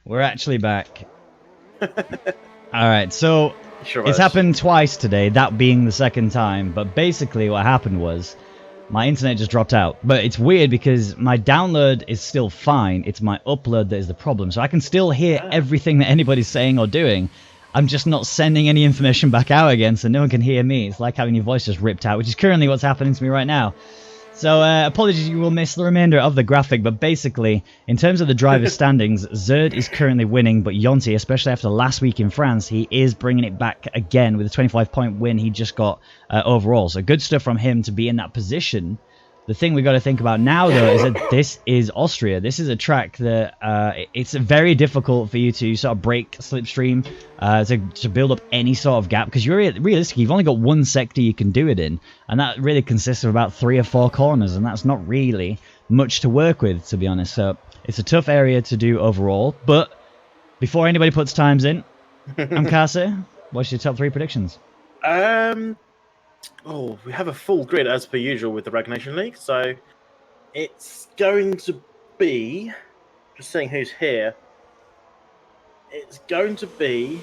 We're actually back. Alright, so Sure it's is. happened twice today, that being the second time, but basically what happened was my internet just dropped out. But it's weird because my download is still fine, it's my upload that is the problem. So I can still hear everything that anybody's saying or doing. I'm just not sending any information back out again, so no one can hear me. It's like having your voice just ripped out, which is currently what's happening to me right now. So apologies, you will miss the remainder of the graphic, but basically, in terms of the driver's standings, Zerd is currently winning, but Yonti, especially after last week in France, he is bringing it back again with a 25-point win he just got overall. So good stuff from him to be in that position. The thing we got to think about now, though, is that this is Austria. This is a track that it's very difficult for you to sort of break slipstream, to build up any sort of gap, because you're realistically, you've only got one sector you can do it in, and that really consists of about 3 or 4 corners, and that's not really much to work with, to be honest. So it's a tough area to do overall. But before anybody puts times in, Amkase, what's your top 3 predictions? Oh, we have a full grid as per usual with the Rwagnation League, so it's going to be, just seeing who's here, it's going to be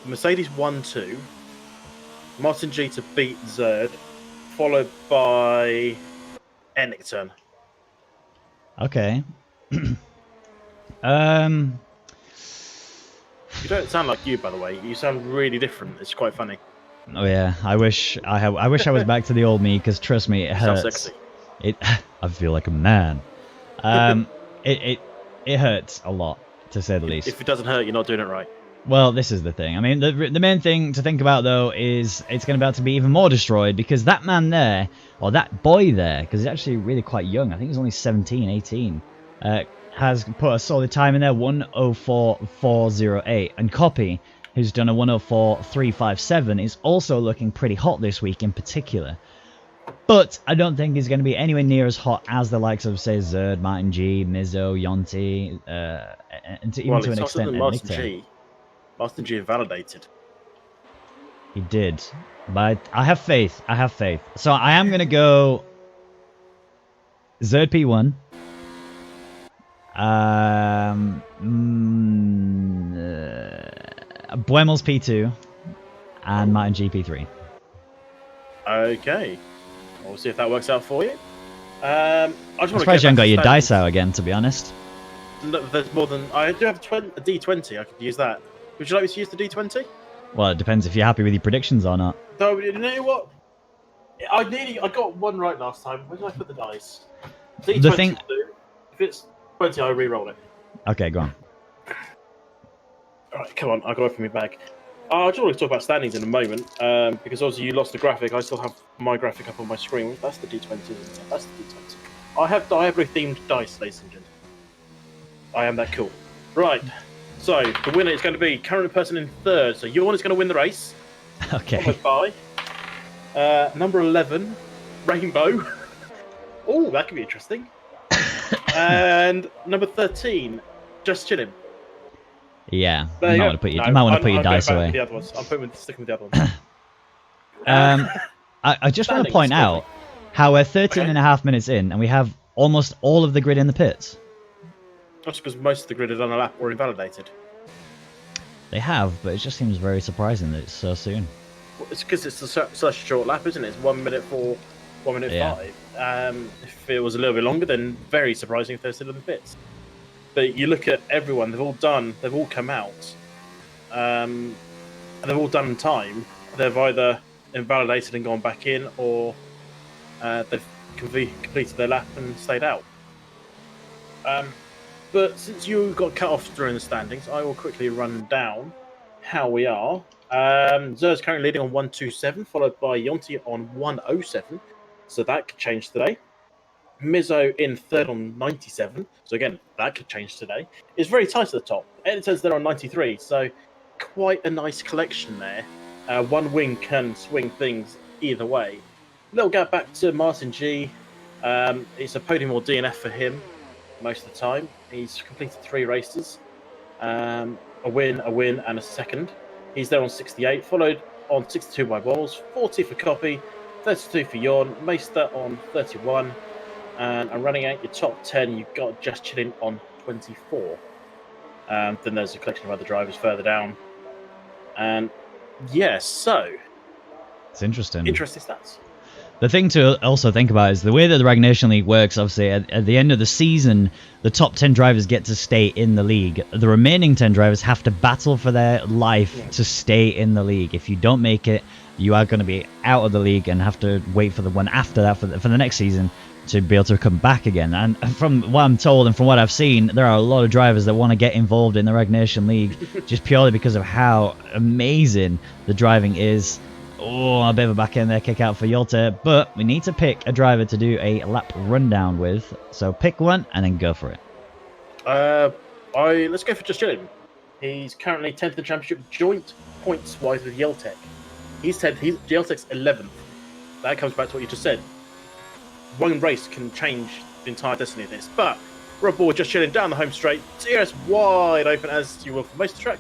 Mercedes 1-2, Martin G to beat Zerd, followed by Ennington. Okay. You don't sound like you, by the way. You sound really different. It's quite funny. Oh yeah, I wish I wish I was back to the old me, because trust me, it You sound hurts. sexy. I feel like a man. It hurts a lot, to say the least. If it doesn't hurt, you're not doing it right. Well, this is the thing. I mean, the main thing to think about, though, is it's going to be able to be even more destroyed, because that man there, or that boy there, because he's actually really quite young, I think he's only 17, 18, has put a solid time in there, 1:04.408, and Copy, who's done a 1:04.357, is also looking pretty hot this week in particular. But I don't think he's going to be anywhere near as hot as the likes of, say, Zerd, Martin G, Mizzo, Yonti, and even to an extent, Martin G. Martin G invalidated. He did. But I have faith. I have faith. So I am going to go Zerd P1. Buemels P2. And Martin G P3. Okay. We'll see if that works out for you. I just I'm surprised you haven't got your dice out again, to be honest. No, there's more than... I do have a D20. I could use that. Would you like me to use the D20? Well, it depends if you're happy with your predictions or not. No, you know what? I got one right last time. Where did I put the dice? D20 The thing... If it's 20, I'll re-roll it. Okay, go on. Alright, come on. I got it from my bag. I just want to talk about standings in a moment, because obviously you lost the graphic. I still have my graphic up on my screen. That's the D20, isn't it? That's the D20. I have themed dice, ladies and gentlemen. I am that cool. Right. So the winner is going to be current person in third. So Yawn is going to win the race. Okay. Followed by number 11, Rainbow. Oh, that could be interesting. And number 13, Just Chilling. Yeah, you might want to put your dice away. The other ones. I'm sticking with the other ones. I just want to point out how we're 13 and a half minutes in, and we have almost all of the grid in the pits. That's because most of the grid is on a lap or invalidated. They have, but it just seems very surprising that it's so soon. Well, it's because it's such a short lap, isn't it? It's 1 minute 4, 1 minute 5. If it was a little bit longer, then very surprising if they're still in the pits. But you look at everyone; they've all come out, and they've all done in time. They've either invalidated and gone back in, or they've completed their lap and stayed out. But since you got cut off during the standings, I will quickly run down how we are. Zer's currently leading on 127, followed by Yonti on 107. So that could change today. Mizzo in third on 97. So again, that could change today. It's very tight at the top. Editor's there on 93. So quite a nice collection there. One win can swing things either way. Little gap back to Martin G. It's a podium or DNF for him most of the time. He's completed 3 races. A win, and a second. He's there on 68, followed on 62 by Balls, 40 for Copy, 32 for Yawn, Meister on 31, and running out your top 10, you've got Just Chilling on 24. Then there's a collection of other drivers further down. And yeah, so It's interesting. interesting stats. The thing to also think about is the way that the Rwagnation League works. Obviously, at the end of the season, the top 10 drivers get to stay in the league. The remaining 10 drivers have to battle for their life to stay in the league. If you don't make it, you are going to be out of the league and have to wait for the one after that for the next season to be able to come back again. And from what I'm told and from what I've seen, there are a lot of drivers that want to get involved in the Rwagnation League just purely because of how amazing the driving is. Oh, a bit of a back end there, kick out for Yolte, but we need to pick a driver to do a lap rundown with. So pick one and then go for it. Let's go for Just Chillin. He's currently 10th in the championship, joint points wise with Yeltek. He's 10th. Yeltek's 11th. That comes back to what you just said. One race can change the entire destiny of this. But Rob Ball Just Chilling down the home straight. DRS wide open as you will for most of the track.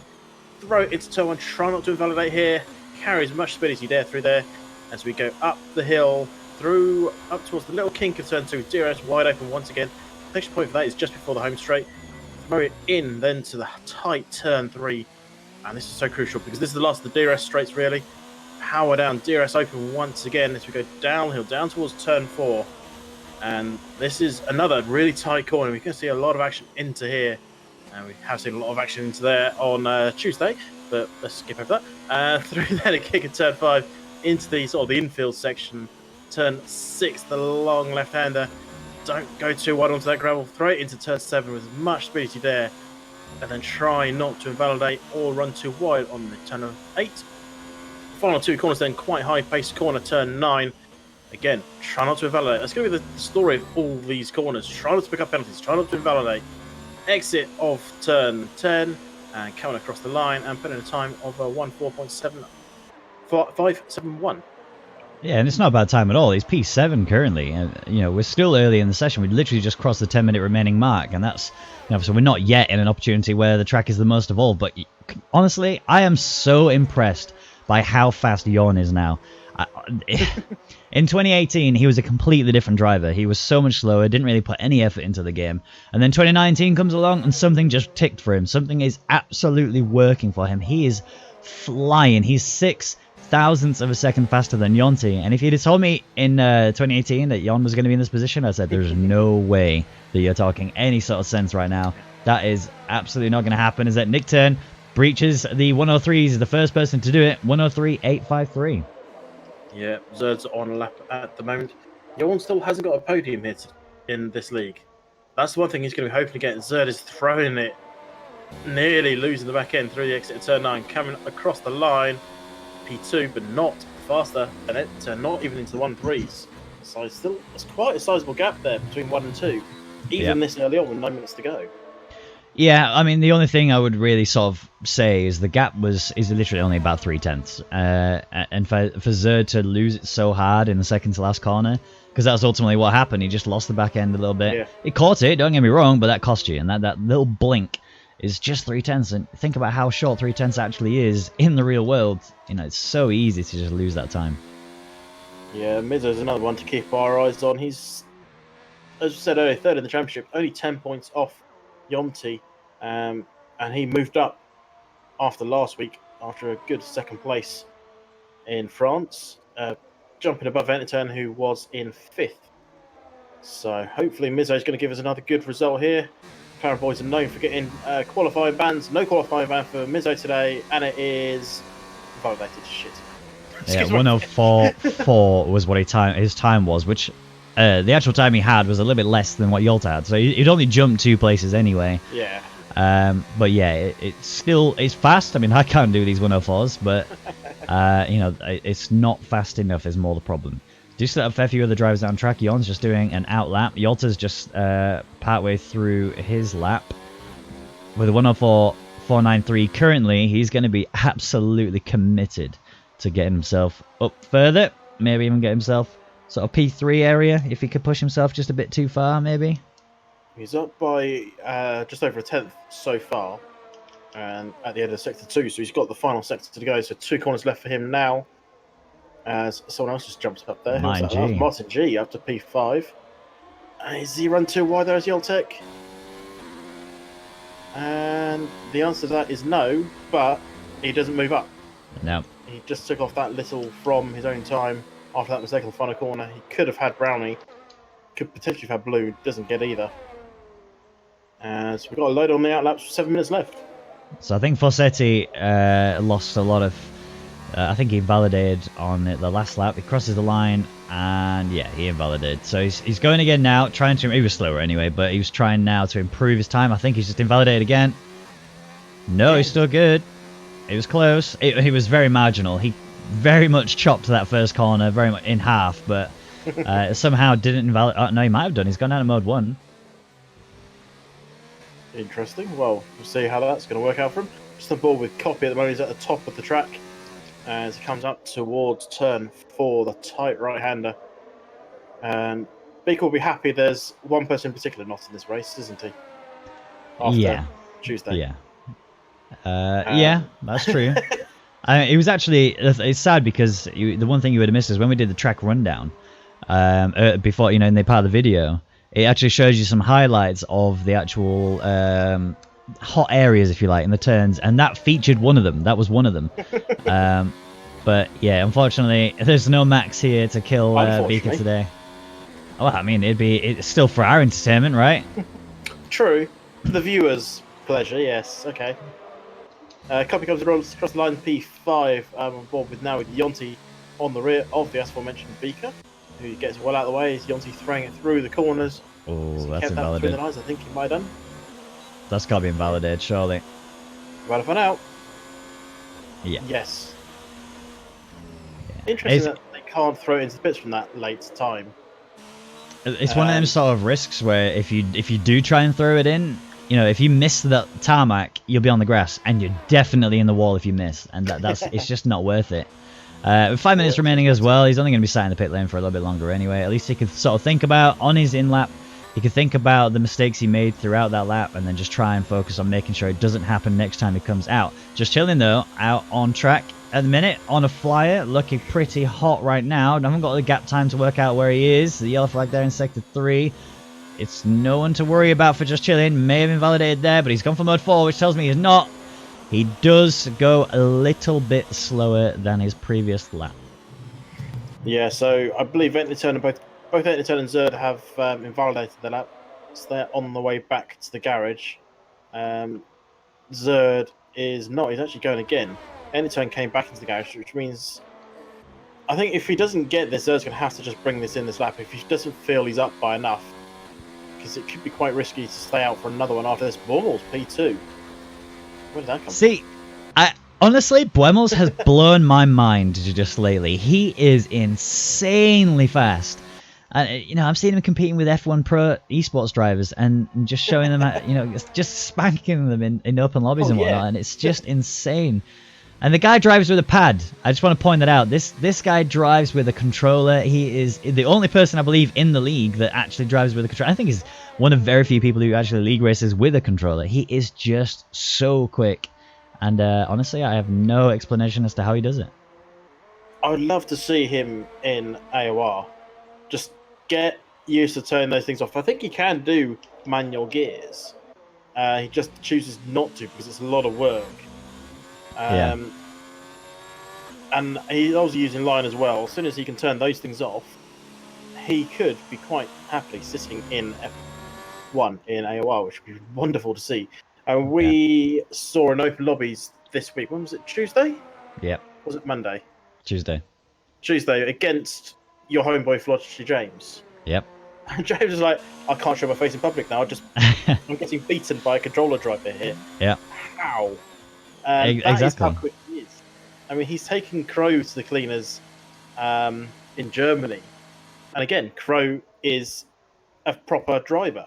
Throw it into turn one. Try not to invalidate here. Carry as much speed as you dare through there as we go up the hill, through up towards the little kink of turn two. DRS wide open once again. The next point for that is just before the home straight. Throw it in then to the tight turn three. And this is so crucial because this is the last of the DRS straights really. Power down, DRS open once again as we go downhill, down towards turn four. And this is another really tight corner. We can see a lot of action into here. And we have seen a lot of action into there on Tuesday. But let's skip over that. Through there to kick at turn five into the sort of the infield section. Turn six, the long left-hander. Don't go too wide onto that gravel. Throw it into turn seven with as much speed as you dare. And then try not to invalidate or run too wide on the turn of eight. Final two corners then quite high-paced corner, turn nine. Again, try not to invalidate. That's going to be the story of all these corners. Try not to pick up penalties. Try not to invalidate. Exit of turn 10. And coming across the line and putting a time of 1:4.571. Yeah, and it's not a bad time at all. He's P7 currently. You know, we're still early in the session. We literally just crossed the 10-minute remaining mark, and that's, you know, so we're not yet in an opportunity where the track is the most evolved. But honestly, I am so impressed by how fast Jon is now. In 2018, he was a completely different driver. He was so much slower, didn't really put any effort into the game. And then 2019 comes along and something just ticked for him. Something is absolutely working for him. He is flying. He's 0.006 of a second faster than Yonti. And if you'd have told me in 2018 that Jon was going to be in this position, I said there's no way that you're talking any sort of sense right now. That is absolutely not going to happen. Is that Nick Turn breaches the 103s. He's the first person to do it. 103.853. Yeah, Zerd's on a lap at the moment. Jon still hasn't got a podium hit in this league. That's the one thing he's going to be hoping to get. Zerd is throwing it, nearly losing the back end through the exit of turn 9, coming across the line. P2, but not faster than it, not even into the 1-3s. So it's quite a sizable gap there between 1 and 2, even this early on with 9 minutes to go. Yeah, I mean, the only thing I would really sort of say is the gap is literally only about 0.3. And for Zerd to lose it so hard in the second to last corner, because that's ultimately what happened. He just lost the back end a little bit. Yeah. He caught it, don't get me wrong, but that cost you. And that little blink is just 0.3. And think about how short 0.3 actually is in the real world. You know, it's so easy to just lose that time. Yeah, Mizzo's another one to keep our eyes on. He's, as you said earlier, third in the championship, only 10 points off Yonti, and he moved up after last week after a good second place in France, jumping above Enterturn, who was in 5th. So hopefully Mizzo is going to give us another good result here. Power Boys are known for getting qualifying bans. No qualifying ban for Mizzo today, and it is validated. Shit. Yeah, 1:04.4 was what his time was, which the actual time he had was a little bit less than what Yolta had. So he'd only jumped 2 places anyway. Yeah. But yeah, it's fast. I mean, I can't do these 1:04s, but you know, it's not fast enough is more the problem. Do still have a fair few other drivers down track. Jon's just doing an out lap. Yolta's just partway through his lap with a 1:04.493. Currently, he's going to be absolutely committed to getting himself up further. Maybe even get himself sort of P3 area if he could push himself just a bit too far, maybe. He's up by just over 1/10 so far, and at the end of sector 2, so he's got the final sector to go. So 2 corners left for him now. As someone else just jumps up there. Martin G up to P5. Is he run too wide there as Yeltek? And the answer to that is no, but he doesn't move up. No. He just took off that little from his own time after that mistake on the final corner. He could have had Brownie, could potentially have had Blue, doesn't get either. So we've got a load on the outlaps with 7 minutes left. So I think Fossetti lost a lot of... I think he invalidated on the last lap. He crosses the line, and yeah, he invalidated. So he's going again now, trying to... He was slower anyway, but he was trying now to improve his time. I think he's just invalidated again. No, he's still good. It was close. He was very marginal. He very much chopped that first corner very much in half, but somehow didn't invalidate... Oh, no, he might have done. He's gone down to mode 1. Interesting. Well, we'll see how that's going to work out for him. Just on board with Copy at the moment. He's at the top of the track as he comes up towards turn 4, the tight right-hander. And Beaker will be happy there's one person in particular not in this race, isn't he? After Tuesday. Yeah. Yeah, that's true. It was actually... It's sad because the one thing you would have missed is when we did the track rundown, before, in the part of the video, it actually shows you some highlights of the actual hot areas, if you like, in the turns, and that featured one of them. That was one of them. But yeah, unfortunately, there's no Max here to kill Beaker today. Well, I mean, it's still for our entertainment, right? True. For the viewers' pleasure, yes. Okay. Copy comes across the line P5. On board with Yonti on the rear of the aforementioned Beaker, who gets well out of the way. Is Yonti throwing it through the corners? Oh, that's kept that between invalidated. the lines, I think he might have done. That's got to be invalidated, surely. About to find out. Yeah. Yes. Interesting that they can't throw it into the pits from that late time. It's one of them sort of risks where if you do try and throw it in, if you miss the tarmac, you'll be on the grass, and you're definitely in the wall if you miss, and that's it's just not worth it. With 5 minutes remaining as well, he's only going to be sat in the pit lane for a little bit longer anyway. At least he could sort of think about, on his in-lap, he could think about the mistakes he made throughout that lap and then just try and focus on making sure it doesn't happen next time he comes out. Just chilling though, out on track at the minute, on a flyer, looking pretty hot right now. I haven't got the gap time to work out where he is. The yellow flag there in sector 3. It's no one to worry about for just chilling. May have invalidated there, but he's gone for mode 4, which tells me he's not. He does go a little bit slower than his previous lap. Yeah, so I believe Entleturn and both Entleturn and Zerd have invalidated their lap. So they're on the way back to the garage. Zerd is not. He's actually going again. Entleturn came back into the garage, which means I think if he doesn't get this, Zerd's going to have to just bring this in this lap. If he doesn't feel he's up by enough, because it could be quite risky to stay out for another one after this. Bormel's P2. Where did that come from? See, honestly, Buemels has blown my mind just lately. He is insanely fast. And I've seen him competing with F1 Pro esports drivers and just showing them, just spanking them in open lobbies and whatnot, and it's just insane. And the guy drives with a pad. I just want to point that out. This guy drives with a controller. He is the only person, I believe, in the league that actually drives with a controller. I think he's one of very few people who actually league races with a controller. He is just so quick. And honestly, I have no explanation as to how he does it. I would love to see him in AOR. Just get used to turning those things off. I think he can do manual gears. He just chooses not to because it's a lot of work. And he's also using line as well. As soon as he can turn those things off, he could be quite happily sitting in F1 in AOR, which would be wonderful to see. We saw an open lobbies this week. When was it? Tuesday? Yep. Was it Monday? Tuesday against your homeboy Flodgy James. Yep. And James is like, I can't show my face in public now. I'm getting beaten by a controller driver here. Yeah. How? Exactly. That is how quick he is. I mean, he's taken Crow to the cleaners in Germany. And again, Crow is a proper driver.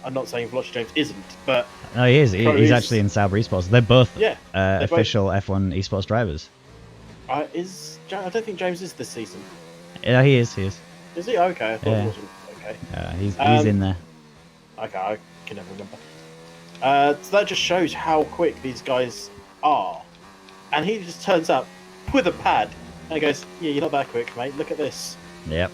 I'm not saying Flodgy James isn't, but... No, he is. He's actually in Sauber Esports. They're both official both... F1 Esports drivers. I don't think James is this season. Yeah, he is. Is he? Okay, I thought he wasn't. Okay. He's in there. Okay, I can never remember. So that just shows how quick these guys are. And he just turns up with a pad and goes, yeah, you're not that quick, mate. Look at this. Yep.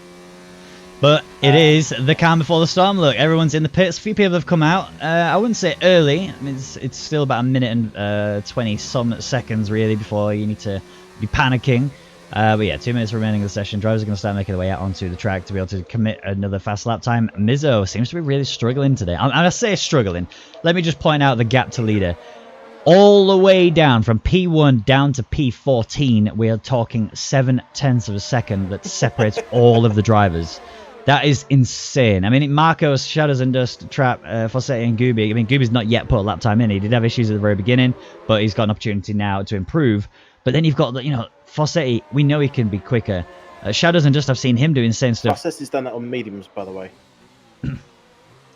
But it is the calm before the storm. Look, everyone's in the pits. A few people have come out. I wouldn't say early. I mean, it's still about a minute and 20 some seconds really before you need to be panicking. But yeah, 2 minutes remaining of the session. Drivers are going to start making their way out onto the track to be able to commit another fast lap time. Mizzo seems to be really struggling today. I say struggling. Let me just point out the gap to leader. All the way down from P1 down to P14, we are talking 0.7 of a second that separates all of the drivers. That is insane. I mean, Marcos, Shadows and Dust, Trap, Fossetti and Gooby. I mean, Gooby's not yet put a lap time in. He did have issues at the very beginning, but he's got an opportunity now to improve. But then you've got, Fossetti. We know he can be quicker. Shadows and Dust, I've seen him do insane stuff. Fossetti's done that on mediums, by the way.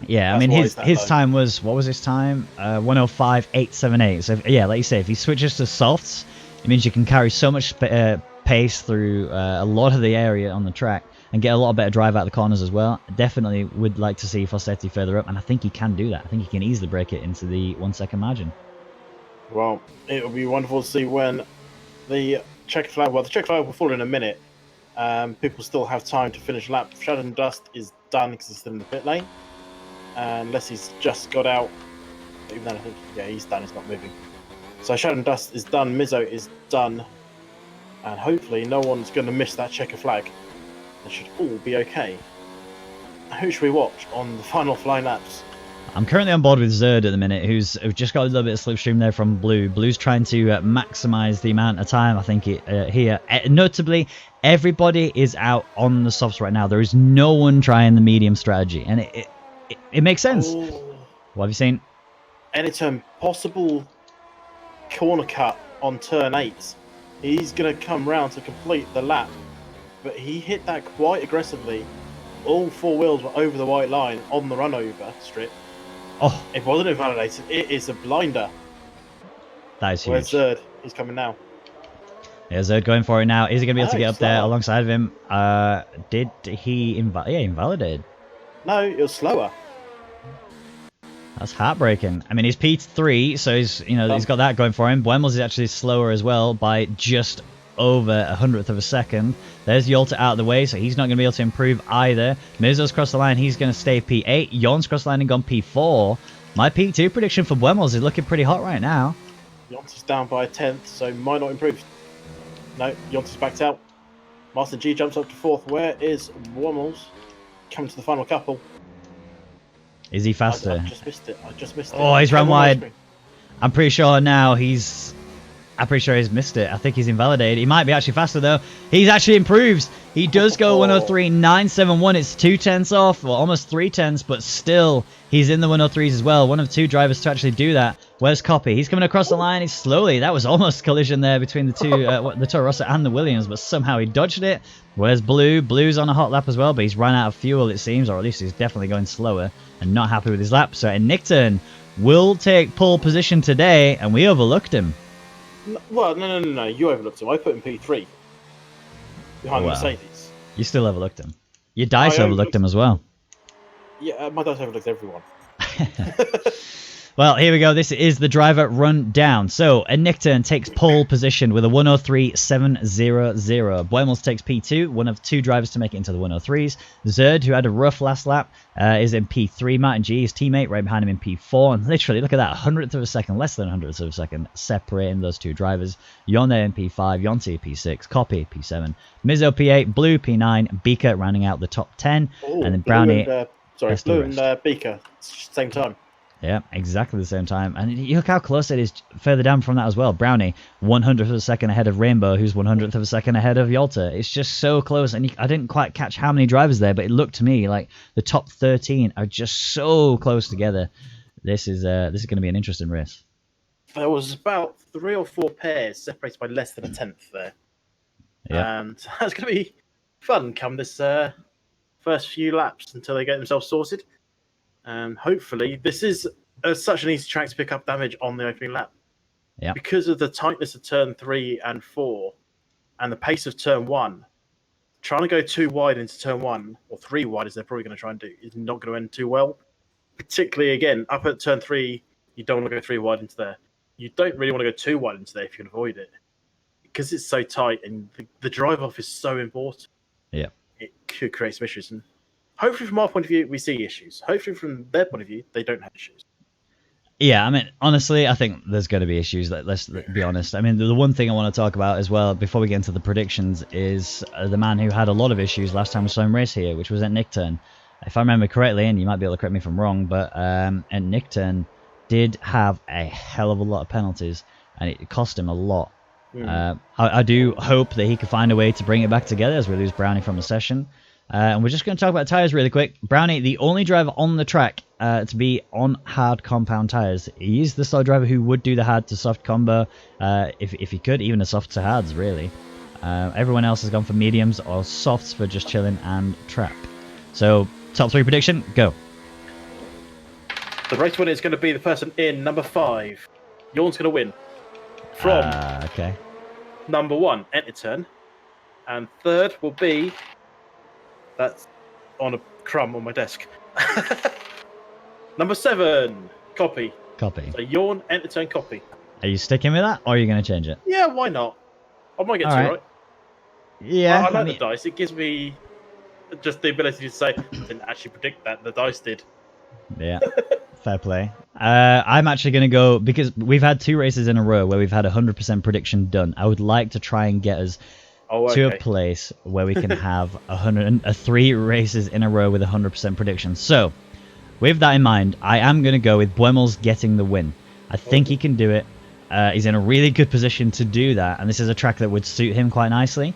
Yeah, I mean, his time was, what was his time? 105.878. So, yeah, like you say, if he switches to softs, it means you can carry so much pace through a lot of the area on the track and get a lot better drive out of the corners as well. Definitely would like to see Fossetti further up, and I think he can do that. I think he can easily break it into the 1 second margin. Well, it'll be wonderful to see when the checker flag, the checker flag will fall in a minute. People still have time to finish lap. Shadow and Dust is done because he's still in the pit lane. Unless he's just got out. Even then, I think, yeah, he's done. He's not moving. So Shadow and Dust is done. Mizzo is done. And hopefully no one's going to miss that checker flag. It should all be okay. Who should we watch on the final flying laps? I'm currently on board with Zerd at the minute, who's just got a little bit of slipstream there from Blue. Blue's trying to maximise the amount of time, I think, here. Notably, everybody is out on the softs right now. There is no one trying the medium strategy. And it makes sense. Oh. What have you seen? Anytime possible corner cut on turn 8. He's going to come round to complete the lap. But he hit that quite aggressively. All 4 wheels were over the white line on the run over strip. Oh, it wasn't invalidated. It is a blinder. That is huge. Where's Zerd? He's coming now. Yeah, Zerd going for it now. Is he going to be able to get up there alongside of him? Did he invalidated? No, it was slower. That's heartbreaking. I mean, he's P3, so he's got that going for him. Buemos is actually slower as well by just over 100th of a second. There's Yolta out of the way, so he's not going to be able to improve either. Mizzo's crossed the line. He's going to stay P8. Jon's crossed the line and gone P4. My P2 prediction for Buemos is looking pretty hot right now. Jon's down by a 10th, so might not improve. No, Jon's backed out. Martin G jumps up to 4th. Where is Buemos? Coming to the final couple. Is he faster? I just missed it. Oh, he's run wide. I'm pretty sure now he's missed it. I think he's invalidated. He might be actually faster though. He's actually improved. He does go 103.971. It's 2/10 off, well, almost 3/10, but still he's in the 103s as well. One of 2 drivers to actually do that. Where's Copy? He's coming across the line. He's slowly. That was almost collision there between the two, the Toro Rosso and the Williams, but somehow he dodged it. Where's Blue? Blue's on a hot lap as well, but he's run out of fuel it seems, or at least he's definitely going slower and not happy with his lap. So Nickton will take pole position today, and we overlooked him. Well, no. You overlooked him. I put him P3 behind the Mercedes. You still overlooked him. Your dice overlooked him as well. Yeah, my dice overlooked everyone. Well, here we go. This is the driver rundown. So, Nickton takes pole position with a 103.700. Buemos takes P2, one of 2 drivers to make it into the 103s. Zerd, who had a rough last lap, is in P3. Martin G, his teammate, right behind him in P4. And literally, look at that, 100th of a second, less than 100th of a second, separating those 2 drivers. Yon there in P5, Yonti P6, Copy P7, Mizzo P8, Blue P9, Beaker rounding out the top 10. Ooh, and then Brownie... Blue and Beaker, same time. Yeah, exactly the same time. And you look how close it is further down from that as well. Brownie, 100th of a second ahead of Rainbow, who's 100th of a second ahead of Yolta. It's just so close. And I didn't quite catch how many drivers there, but it looked to me like the top 13 are just so close together. This is going to be an interesting race. There was about 3 or 4 pairs separated by less than a 10th there. Yeah. And it's going to be fun come this first few laps until they get themselves sorted. And hopefully, this is such an easy track to pick up damage on the opening lap. Yeah. Because of the tightness of turn 3 and 4 and the pace of turn 1, trying to go too wide into turn 1, or 3 wide as they're probably going to try and do, is not going to end too well. Particularly, again, up at turn 3, you don't want to go 3 wide into there. You don't really want to go too wide into there if you can avoid it. Because it's so tight and the drive-off is so important. Yeah. It could create some issues. And hopefully from our point of view, we see issues. Hopefully from their point of view, they don't have issues. Yeah, I mean, honestly, I think there's going to be issues. Let's be honest. I mean, the one thing I want to talk about as well before we get into the predictions is the man who had a lot of issues last time we saw him race here, which was at Nickturn. If I remember correctly, and you might be able to correct me if I'm wrong, but at Nickturn did have a hell of a lot of penalties, and it cost him a lot. I do hope that he can find a way to bring it back together as we lose Brownie from the session. And we're just going to talk about tyres really quick. Brownie, the only driver on the track to be on hard compound tyres. He is the sole driver who would do the hard to soft combo if he could, even the soft to hards, really. Everyone else has gone for mediums or softs for just chilling and trap. So, top 3 prediction, go. The race winner is going to be the person in number 5. Yawn's going to win. From okay. number 1, Enter Turn. And third will be... That's on a crumb on my desk. Number 7, Copy. Copy. So Yawn, Enter Turn, Copy. Are you sticking with that, or are you going to change it? Yeah, why not? I might get All two right. right. Yeah. I like the dice. It gives me just the ability to say, I didn't actually predict that. The dice did. Yeah. Fair play. I'm actually going to go, because we've had 2 races in a row where we've had 100% prediction done. I would like to try and get us to a place where we can have 3 races in a row with 100% prediction. So, with that in mind, I am going to go with Buemels getting the win. I think he can do it. He's in a really good position to do that, and this is a track that would suit him quite nicely.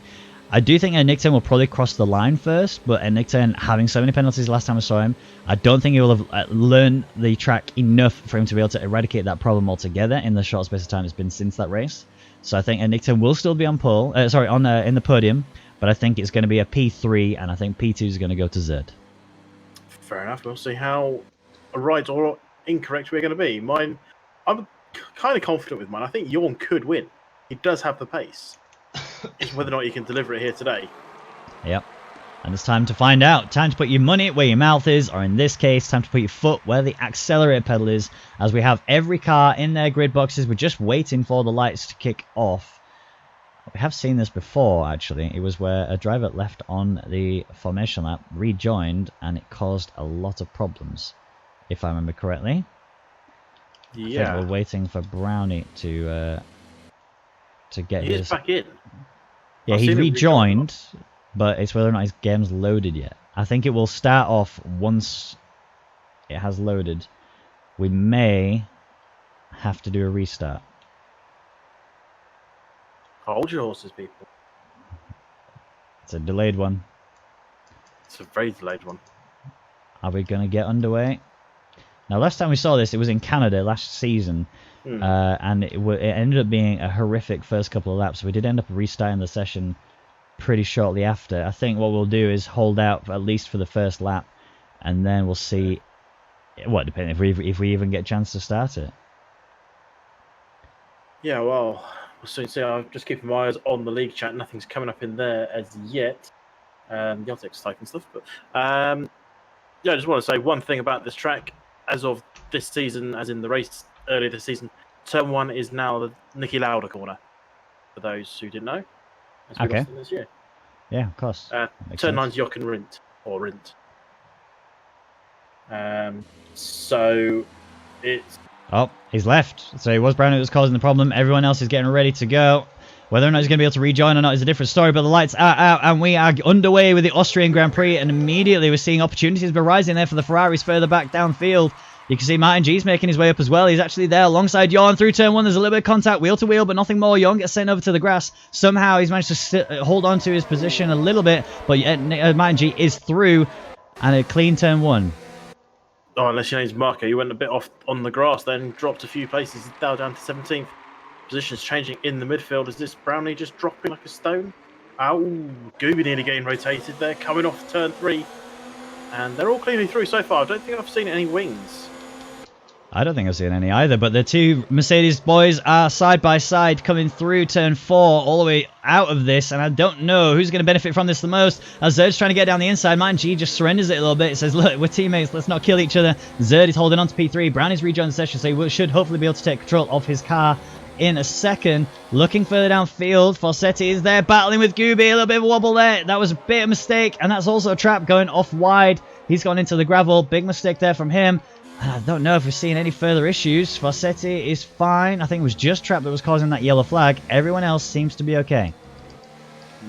I do think Nickturn will probably cross the line first, but Nickturn having so many penalties last time I saw him, I don't think he will have learned the track enough for him to be able to eradicate that problem altogether in the short space of time it's been since that race. So I think Nickturn will still be on pole, in the podium, but I think it's going to be a P3, and I think P2 is going to go to Zerd. Fair enough. We'll see how right or incorrect we're going to be. Mine, I'm kind of confident with mine. I think Yawn could win. He does have the pace. It's whether or not he can deliver it here today. Yep. And it's time to find out. Time to put your money where your mouth is, or in this case, time to put your foot where the accelerator pedal is, as we have every car in their grid boxes. We're just waiting for the lights to kick off. We have seen this before, actually. It was where a driver left on the formation lap, rejoined, and it caused a lot of problems, if I remember correctly. Yeah. I think we're waiting for Brownie to get his... He is back in. Yeah, he rejoined, but it's whether or not his game's loaded yet. I think it will start off once it has loaded. We may have to do a restart. Hold your horses, people. It's a delayed one. It's a very delayed one. Are we going to get underway? Now, last time we saw this, it was in Canada last season. And it ended up being a horrific first couple of laps. We did end up restarting the session pretty shortly after. I think what we'll do is hold out at least for the first lap, and then we'll see. What, depending if we even get a chance to start it. Yeah, well, we'll soon see. I'm just keeping my eyes on the league chat. Nothing's coming up in there as yet. Yeltek's typing stuff, but yeah, I just want to say one thing about this track. As of this season, as in the race earlier this season, Turn 1 is now the Niki Lauda corner, for those who didn't know. Okay. This year. Yeah, of course. Turn 9's Jochen Rindt, or Rindt. So it's... Oh, he's left. So it was Brown who was causing the problem. Everyone else is getting ready to go. Whether or not he's going to be able to rejoin or not is a different story, but the lights are out, and we are underway with the Austrian Grand Prix, and immediately we're seeing opportunities arising there for the Ferraris further back downfield. You can see Martin G's making his way up as well. He's actually there alongside Yawn through turn 1. There's a little bit of contact, wheel to wheel, but nothing more. Yawn gets sent over to the grass. Somehow he's managed to hold on to his position a little bit, but Martin G is through, and a clean turn 1. Oh, unless your name's Marco, you went a bit off on the grass, then dropped a few places. He's now down to 17th. Position's changing in the midfield. Is this Brownie just dropping like a stone? Ow, Gooby nearly getting rotated there, coming off turn 3. And they're all cleanly through so far. I don't think I've seen any wings. I don't think I've seen any either, but the two Mercedes boys are side by side coming through turn 4 all the way out of this, and I don't know who's going to benefit from this the most. As Zerd's trying to get down the inside, Martin G just surrenders it a little bit. It says, look, we're teammates, let's not kill each other. Zerd is holding on to P3. Brownie's rejoined the session, so he should hopefully be able to take control of his car in a second. Looking further downfield, Fossetti is there battling with Gooby. A little bit of a wobble there. That was a bit of a mistake, and that's also a trap going off wide. He's gone into the gravel. Big mistake there from him. I don't know if we're seeing any further issues. Fossetti is fine. I think it was just Trap that was causing that yellow flag. Everyone else seems to be okay.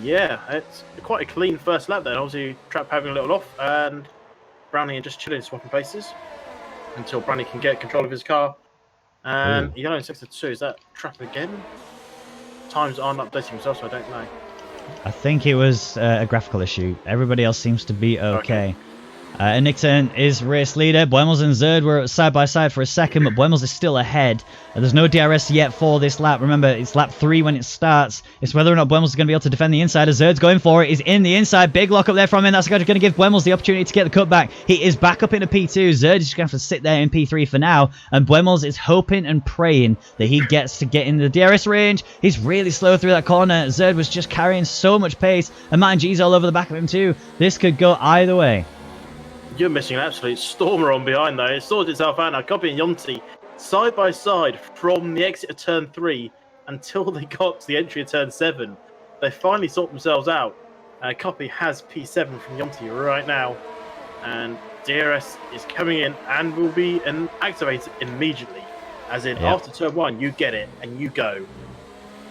Yeah, it's quite a clean first lap there. Obviously, Trap having a little off, and Brownie are just chilling, swapping places until Brownie can get control of his car. And yellow in sector 2, is that Trap again? Times aren't updating themselves, so I don't know. I think it was a graphical issue. Everybody else seems to be okay. Nickton is race leader. Buemos and Zerd were side by side for a second, but Buemos is still ahead. There's no DRS yet for this lap. Remember, it's lap 3 when it starts. It's whether or not Buemos is going to be able to defend the inside. As Zerd's going for it. He's in the inside. Big lock up there from him. That's going to give Buemos the opportunity to get the cutback. He is back up into P2. Zerd is just going to have to sit there in P3 for now. And Buemos is hoping and praying that he gets to get in the DRS range. He's really slow through that corner. Zerd was just carrying so much pace. And Martin G's all over the back of him too. This could go either way. You're missing an absolute stormer on behind though. It sorted itself out now. Copy and Yonti side by side from the exit of turn 3 until they got to the entry of turn 7. They finally sorted themselves out. Copy has P7 from Yonti right now. And DRS is coming in and will be activated immediately. As in, after turn 1, you get it and you go.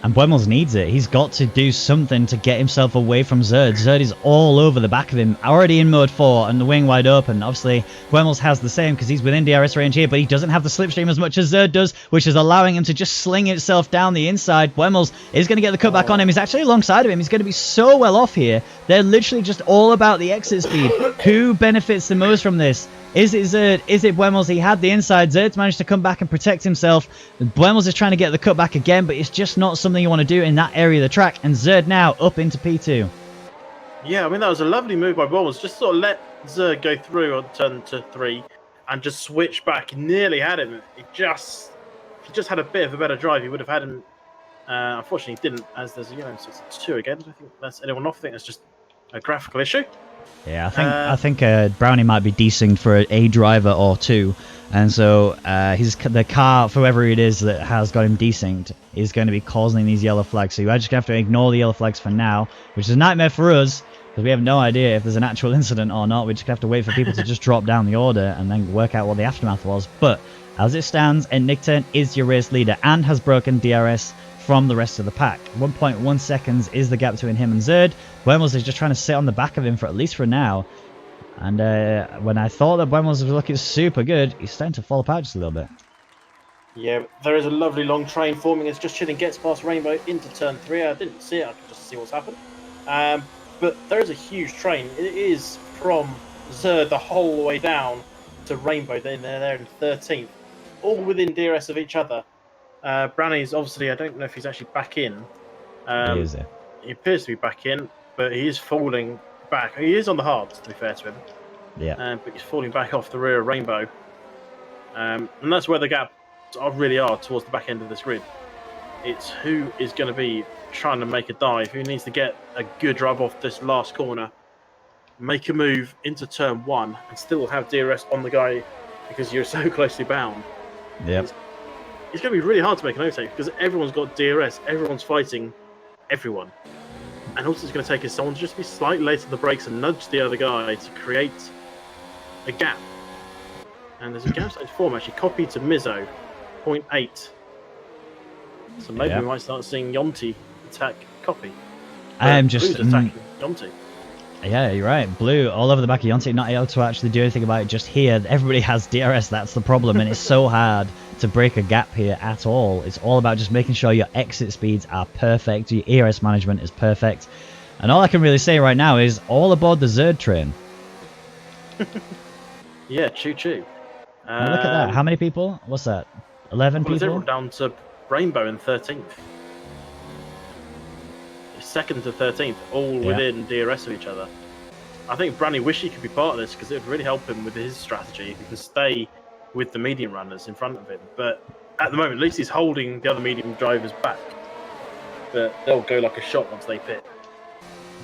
And Buemos needs it. He's got to do something to get himself away from Zerd. Zerd is all over the back of him, already in mode 4 and the wing wide open. Obviously, Buemos has the same because he's within DRS range here, but he doesn't have the slipstream as much as Zerd does, which is allowing him to just sling itself down the inside. Buemos is going to get the cutback on him. He's actually alongside of him. He's going to be so well off here. They're literally just all about the exit speed. Who benefits the most from this? Is it Zerd? Is it Buemos? He had the inside. Zerd's managed to come back and protect himself. Buemos is trying to get the cutback again, but it's just not something you want to do in that area of the track. And Zerd now up into P2. Yeah, I mean, that was a lovely move by Buemos. Just sort of let Zerd go through on turn 3 and just switch back. He nearly had him. If he just had a bit of a better drive, he would have had him. Unfortunately, he didn't, as there's a yellow 6-2 again. I think that's anyone off. I think that's just a graphical issue. Yeah, I think Brownie might be desync for a driver or two, and so the car, for whoever it is that has got him desynced, is going to be causing these yellow flags. So you just have to ignore the yellow flags for now, which is a nightmare for us because we have no idea if there's an actual incident or not. We just have to wait for people to just drop down the order and then work out what the aftermath was. But as it stands, Nickton is your race leader and has broken DRS from the rest of the pack. 1.1 seconds is the gap between him and Zerd. Buemos is just trying to sit on the back of him for at least for now. And when I thought that Buemos was looking super good, he's starting to fall apart just a little bit. Yeah, there is a lovely long train forming. It's just chilling, gets past Rainbow into turn 3. I didn't see it, I could just see what's happened. But there is a huge train. It is from Zerd the whole way down to Rainbow. They're there in 13th, all within DRS of each other. Brownie's obviously, I don't know if he's actually back in. He is there. He appears to be back in, but he is falling back. He is on the hard, to be fair to him. Yeah. But he's falling back off the rear of Rainbow. And that's where the gaps really are towards the back end of this grid. It's who is going to be trying to make a dive, who needs to get a good drive off this last corner, make a move into turn 1, and still have DRS on the guy because you're so closely bound. Yep. It's going to be really hard to make an overtake because everyone's got DRS, everyone's fighting everyone. And also it's going to take is someone to just be slightly late on the brakes and nudge the other guy to create a gap. And there's a gap stage form actually copied to Mizzo, 0.8. So maybe we might start seeing Yonti attack Copy. I am just attacking Yonti. Yeah, you're right. Blue all over the back of Yonti, not able to actually do anything about it just here. Everybody has DRS, that's the problem, and it's so hard to break a gap here at all. It's all about just making sure your exit speeds are perfect, your ERS management is perfect. And all I can really say right now is all aboard the Zerd train. Yeah, choo-choo. Now look at that. How many people? What's that? 11 people? Everyone down to Rainbow in 13th. 2nd to 13th, all within DRS of each other. I think Branny wish he could be part of this because it would really help him with his strategy. He can stay with the medium runners in front of him. But at the moment, at least he's holding the other medium drivers back. But they'll go like a shot once they pit.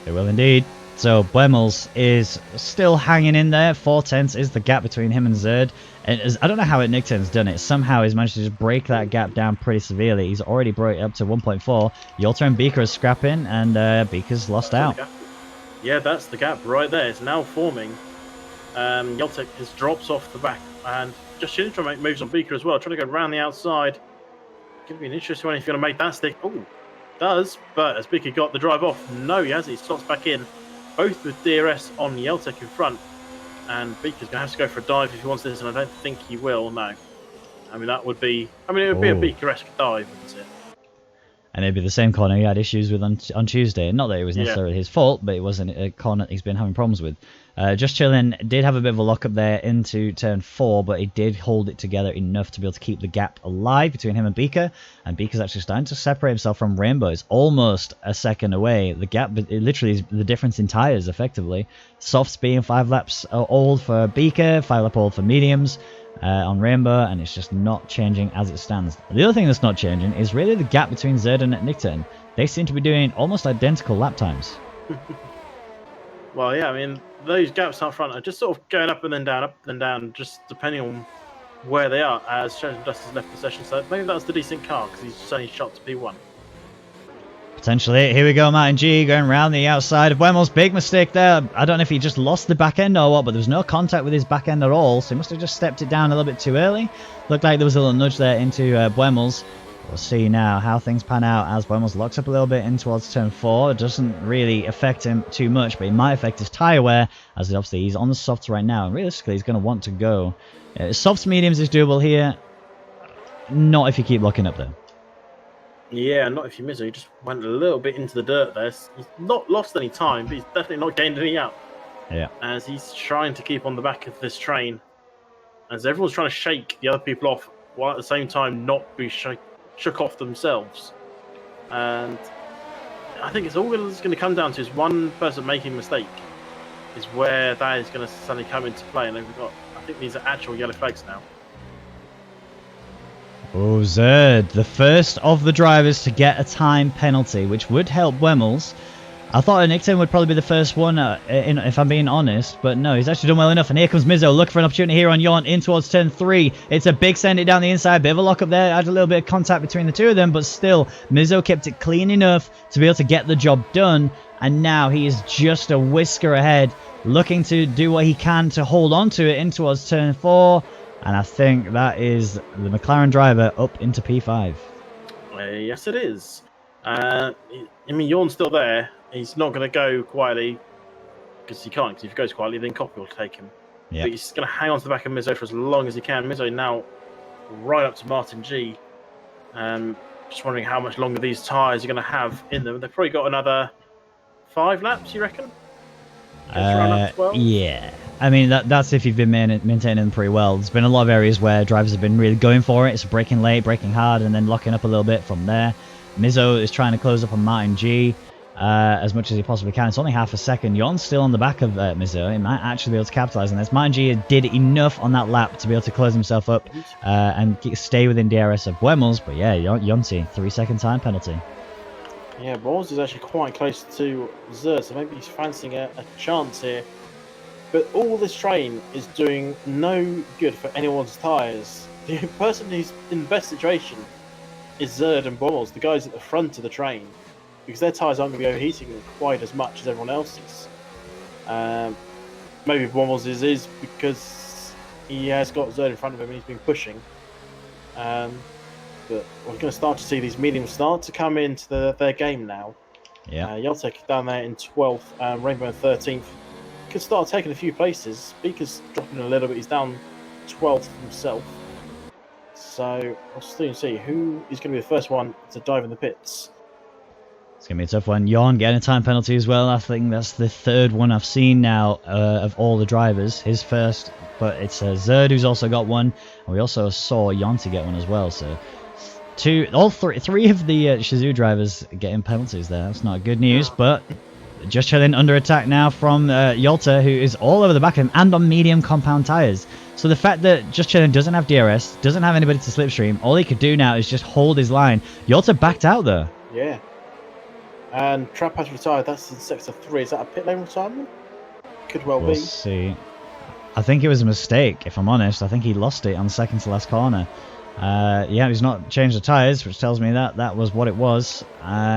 They will indeed. So Buemos is still hanging in there. 4/10 is the gap between him and Zerd. And I don't know how Nickton's done it. Somehow he's managed to just break that gap down pretty severely. He's already brought it up to 1.4. Yolter and Beaker are scrapping, and Beaker's lost out. Yeah, that's the gap right there. It's now forming. Yeltek has drops off the back, and just trying to make moves on Beaker as well, trying to go around the outside. Going to be an interesting one if you're going to make that stick. Oh, does, but has Beaker got the drive off? No, he has. He slots back in, both with DRS on Yeltek in front, and Beaker's going to have to go for a dive if he wants this, and I don't think he will. No, I mean that would be. I mean it would be a Beaker-esque dive, wouldn't it? And it'd be the same corner he had issues with on Tuesday. Not that it was necessarily his fault, but it wasn't a corner he's been having problems with. Just Chilling did have a bit of a lock-up there into turn 4, but he did hold it together enough to be able to keep the gap alive between him and Beaker. And Beaker's actually starting to separate himself from Rainbow. It's almost a second away. The gap, it literally is the difference in tyres, effectively. Softs being 5 laps old for Beaker, 5 lap old for mediums. On Rainbow, and it's just not changing as it stands. The other thing that's not changing is really the gap between Zerd and Nickturn. They seem to be doing almost identical lap times. Well, yeah, I mean, those gaps up front are just sort of going up and then down, just depending on where they are, as Sheridan Dust has left the session, so maybe that's the decent car, because he's only shot to P1. Potentially. Here we go, Martin G going round the outside of Wemmels. Big mistake there. I don't know if he just lost the back end or what, but there was no contact with his back end at all, so he must have just stepped it down a little bit too early. Looked like there was a little nudge there into Wemmels. We'll see now how things pan out as Wemmels locks up a little bit in towards turn 4. It doesn't really affect him too much, but it might affect his tyre wear, as obviously he's on the softs right now, and realistically he's going to want to go. Softs mediums is doable here. Not if you keep locking up there. Yeah, not if you miss it. He just went a little bit into the dirt there. He's not lost any time, but he's definitely not gained any out. Yeah. As he's trying to keep on the back of this train. As everyone's trying to shake the other people off, while at the same time not be shook off themselves. And I think it's all going to come down to is one person making a mistake. Is where that is going to suddenly come into play. And we've got, I think these are actual yellow flags now. Oh, Zerd, the first of the drivers to get a time penalty, which would help Wemmels. I thought Nickton would probably be the first one, if I'm being honest, but no, he's actually done well enough. And here comes Mizzo, looking for an opportunity here on Yon, in towards turn 3. It's a big send it down the inside, bit of a lock up there, had a little bit of contact between the two of them, but still, Mizzo kept it clean enough to be able to get the job done. And now he is just a whisker ahead, looking to do what he can to hold on to it in towards turn 4. And I think that is the McLaren driver up into P5. Yes, it is. I mean, Yorn's still there. He's not going to go quietly because he can't. Because if he goes quietly, then Copy will take him. Yep. But he's going to hang on to the back of Mizzo for as long as he can. Mizzo now right up to Martin G. Just wondering how much longer these tyres are going to have in them. They've probably got another 5 laps, you reckon? Yeah. I mean, that's if you've been maintaining them pretty well. There's been a lot of areas where drivers have been really going for it. It's braking late, braking hard, and then locking up a little bit from there. Mizzo is trying to close up on Martin G as much as he possibly can. It's only half a second. Yon's still on the back of Mizzo. He might actually be able to capitalise on this. Martin G did enough on that lap to be able to close himself up and stay within DRS of Wemmels. But yeah, Yonti, 3-second time penalty. Yeah, Balls is actually quite close to Zer, so maybe he's fancying a chance here. But all this train is doing no good for anyone's tyres. The person who's in the best situation is Zerd and Bommels, the guys at the front of the train, because their tyres aren't going to be overheating quite as much as everyone else's. Maybe Bommels is because he has got Zerd in front of him and he's been pushing. But we're going to start to see these mediums start to come into their game now. Yeah. Yeltek down there in 12th, Rainbow in 13th. Could start taking a few places. Beaker's dropping a little bit. He's down 12th himself. So we'll soon see who is going to be the first one to dive in the pits. It's going to be a tough one. Jon getting a time penalty as well. I think that's the third one I've seen now of all the drivers. His first, but it's Zerd who's also got one. And we also saw Yonti get one as well. So three of the Shizou drivers getting penalties there. That's not good news, but just chilling under attack now from Yolta, who is all over the back of him and on medium compound tyres. So the fact that Just Chillin doesn't have DRS, doesn't have anybody to slipstream, all he could do now is just hold his line. Yolta backed out there. Yeah. And Trap has retired. That's in sector 3. Is that a pit lane retirement? Could well be. We'll see. I think it was a mistake, if I'm honest. I think he lost it on the second to last corner. Yeah, he's not changed the tyres, which tells me that was what it was.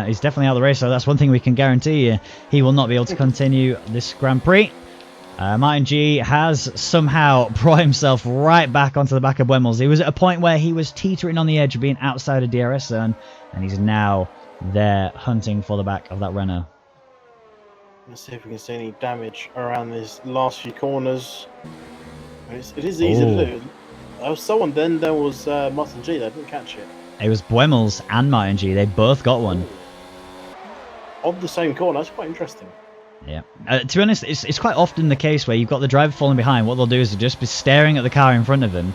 He's definitely out of the race, so that's one thing we can guarantee you. He will not be able to continue this Grand Prix. Martin G has somehow brought himself right back onto the back of Wemmels. He was at a point where he was teetering on the edge of being outside of DRS zone, and he's now there hunting for the back of that Renault. Let's see if we can see any damage around these last few corners. It is easy to do. There was someone then, there was Martin G, I didn't catch it. It was Buemmels and Martin G, they both got one. On the same corner, that's quite interesting. Yeah. To be honest, it's quite often the case where you've got the driver falling behind. What they'll do is they'll just be staring at the car in front of him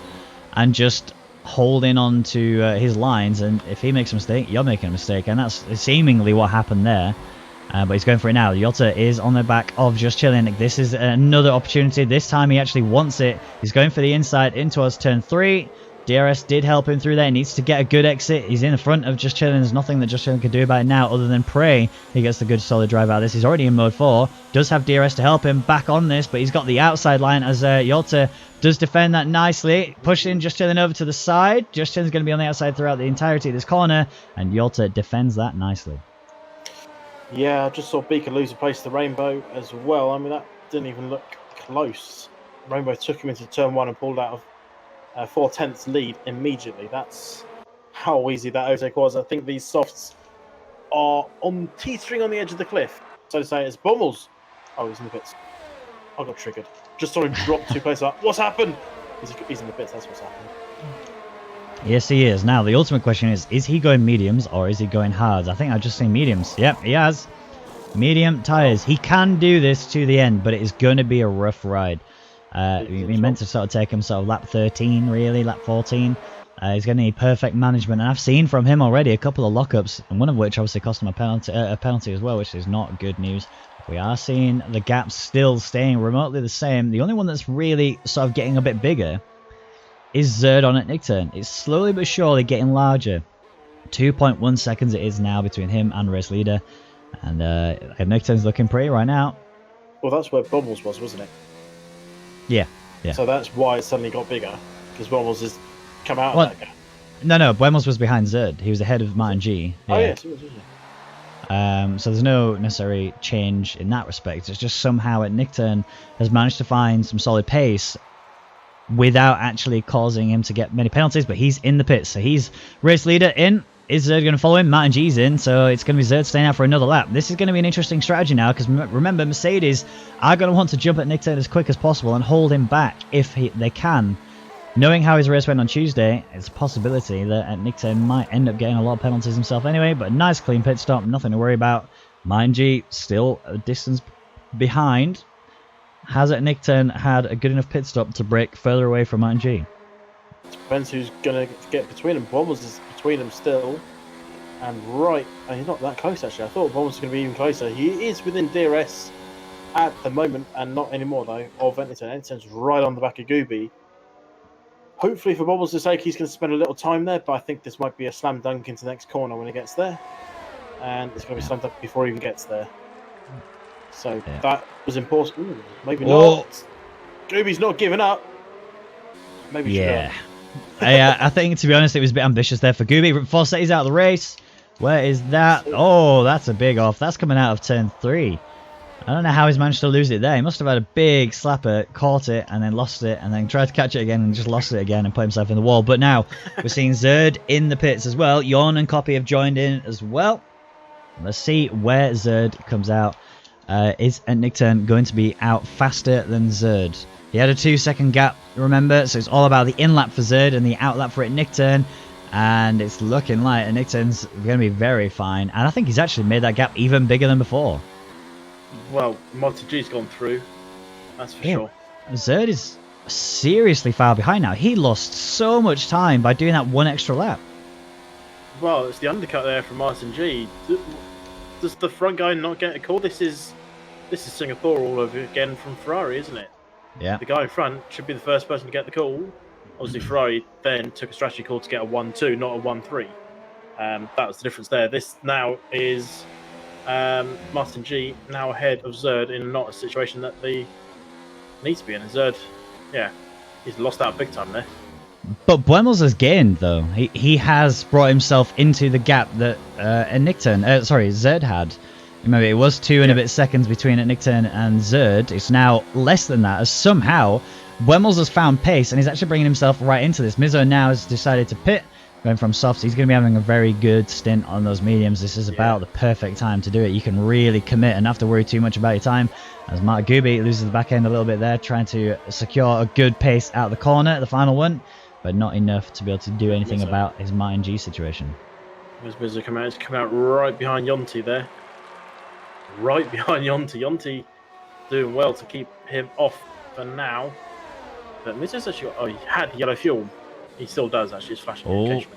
and just holding on to his lines. And if he makes a mistake, you're making a mistake. And that's seemingly what happened there. But he's going for it now. Jota is on the back of Just Chilling. This is another opportunity. This time he actually wants it. He's going for the inside in towards turn 3. DRS did help him through there. He needs to get a good exit. He's in the front of Just Chilling. There's nothing that Just Chilling can do about it now other than pray he gets the good solid drive out of this. He's already in mode 4. Does have DRS to help him back on this, but he's got the outside line as Jota does defend that nicely. Pushing Just Chilling over to the side. Just Chilling's going to be on the outside throughout the entirety of this corner, and Jota defends that nicely. Yeah, I just saw Beaker lose a place to Rainbow as well. I mean, that didn't even look close. Rainbow took him into turn 1 and pulled out of 4/10 lead immediately. That's how easy that overtake was. I think these softs are teetering on the edge of the cliff. So to say, it's Bummels. Oh, he's in the pits. I got triggered. Just saw him drop 2 places up. What's happened? He's in the pits. That's what's happened. Yes, he is. Now, the ultimate question is he going mediums or is he going hards? I think I've just seen mediums. Yep, he has. Medium tyres. He can do this to the end, but it is going to be a rough ride. He meant to sort of take him sort of lap 13, really, lap 14. He's going to need perfect management, and I've seen from him already a couple of lockups, and one of which obviously cost him a penalty as well, which is not good news. We are seeing the gaps still staying remotely the same. The only one that's really sort of getting a bit bigger is Zerd on at Nickturn. It's slowly but surely getting larger. 2.1 seconds it is now between him and race leader, and Nickturn's looking pretty right now. Well, that's where Bubbles was, wasn't it? Yeah. So that's why it suddenly got bigger, because Bubbles has come out of that gap. No, Buemmels was behind Zerd. He was ahead of Martin G. Yeah. Oh, yes, it was, wasn't it? So there's no necessary change in that respect. It's just somehow at Nickturn has managed to find some solid pace without actually causing him to get many penalties, but he's in the pits. So he's race leader in. Is Zerd going to follow him? Martin G's in, so it's going to be Zerd staying out for another lap. This is going to be an interesting strategy now, because remember, Mercedes are going to want to jump at Nickturn as quick as possible and hold him back if they can. Knowing how his race went on Tuesday, it's a possibility that Nickturn might end up getting a lot of penalties himself anyway, but a nice clean pit stop, nothing to worry about. Martin G still a distance behind. Has at Nickturn had a good enough pit stop to break further away from Martin G? Depends who's going to get between them. Bombers is between them still. And he's not that close actually. I thought Bombers was going to be even closer. He is within DRS at the moment, and not anymore though, of Enterton. Enterton's right on the back of Gooby. Hopefully for Bobble's sake, he's going to spend a little time there, but I think this might be a slam dunk into the next corner when he gets there. And it's going to be slam dunk before he even gets there. So that was important. Ooh, maybe not. Gooby's not giving up. Maybe yeah. I think, to be honest, it was a bit ambitious there for Gooby. Fawcett's out of the race. Where is that? Oh, that's a big off. That's coming out of turn 3. I don't know how he's managed to lose it there. He must have had a big slapper, caught it, and then lost it, and then tried to catch it again and just lost it again and put himself in the wall. But now we're seeing Zerd in the pits as well. Yorn and Copy have joined in as well. Let's see where Zerd comes out. Is Nickturn going to be out faster than Zerd? He had a 2-second gap, remember, so it's all about the in lap for Zerd and the out lap for Nickturn. And it's looking like Nickturn's going to be very fine. And I think he's actually made that gap even bigger than before. Well, Monty G's gone through, that's for sure. Zerd is seriously far behind now. He lost so much time by doing that one extra lap. Well, it's the undercut there from Martin G. Does the front guy not get a call? This is Singapore all over again from Ferrari, isn't it? Yeah. The guy in front should be the first person to get the call. Obviously, Ferrari then took a strategy call to get a 1-2, not a 1-3. That was the difference there. This now is Martin G now ahead of Zerd in not a situation that they need to be in. And Zerd, he's lost out big time there. But Buemmels has gained, though. He has brought himself into the gap that Zerd had. Remember, it was 2 and a bit seconds between Nickturn and Zerd. It's now less than that, as somehow Wemmels has found pace and he's actually bringing himself right into this. Mizzo now has decided to pit, going from softs. He's going to be having a very good stint on those mediums. This is about the perfect time to do it. You can really commit and not have to worry too much about your time. As Mark Gooby loses the back end a little bit there, trying to secure a good pace out of the corner, the final one, but not enough to be able to do anything about his Martin G situation. There's Mizzo come out. He's come out right behind Yonti there. Right behind Yonti. Yonti doing well to keep him off for now. But Mizzo's actually got, he had yellow fuel. He still does, actually. It's flashing occasionally.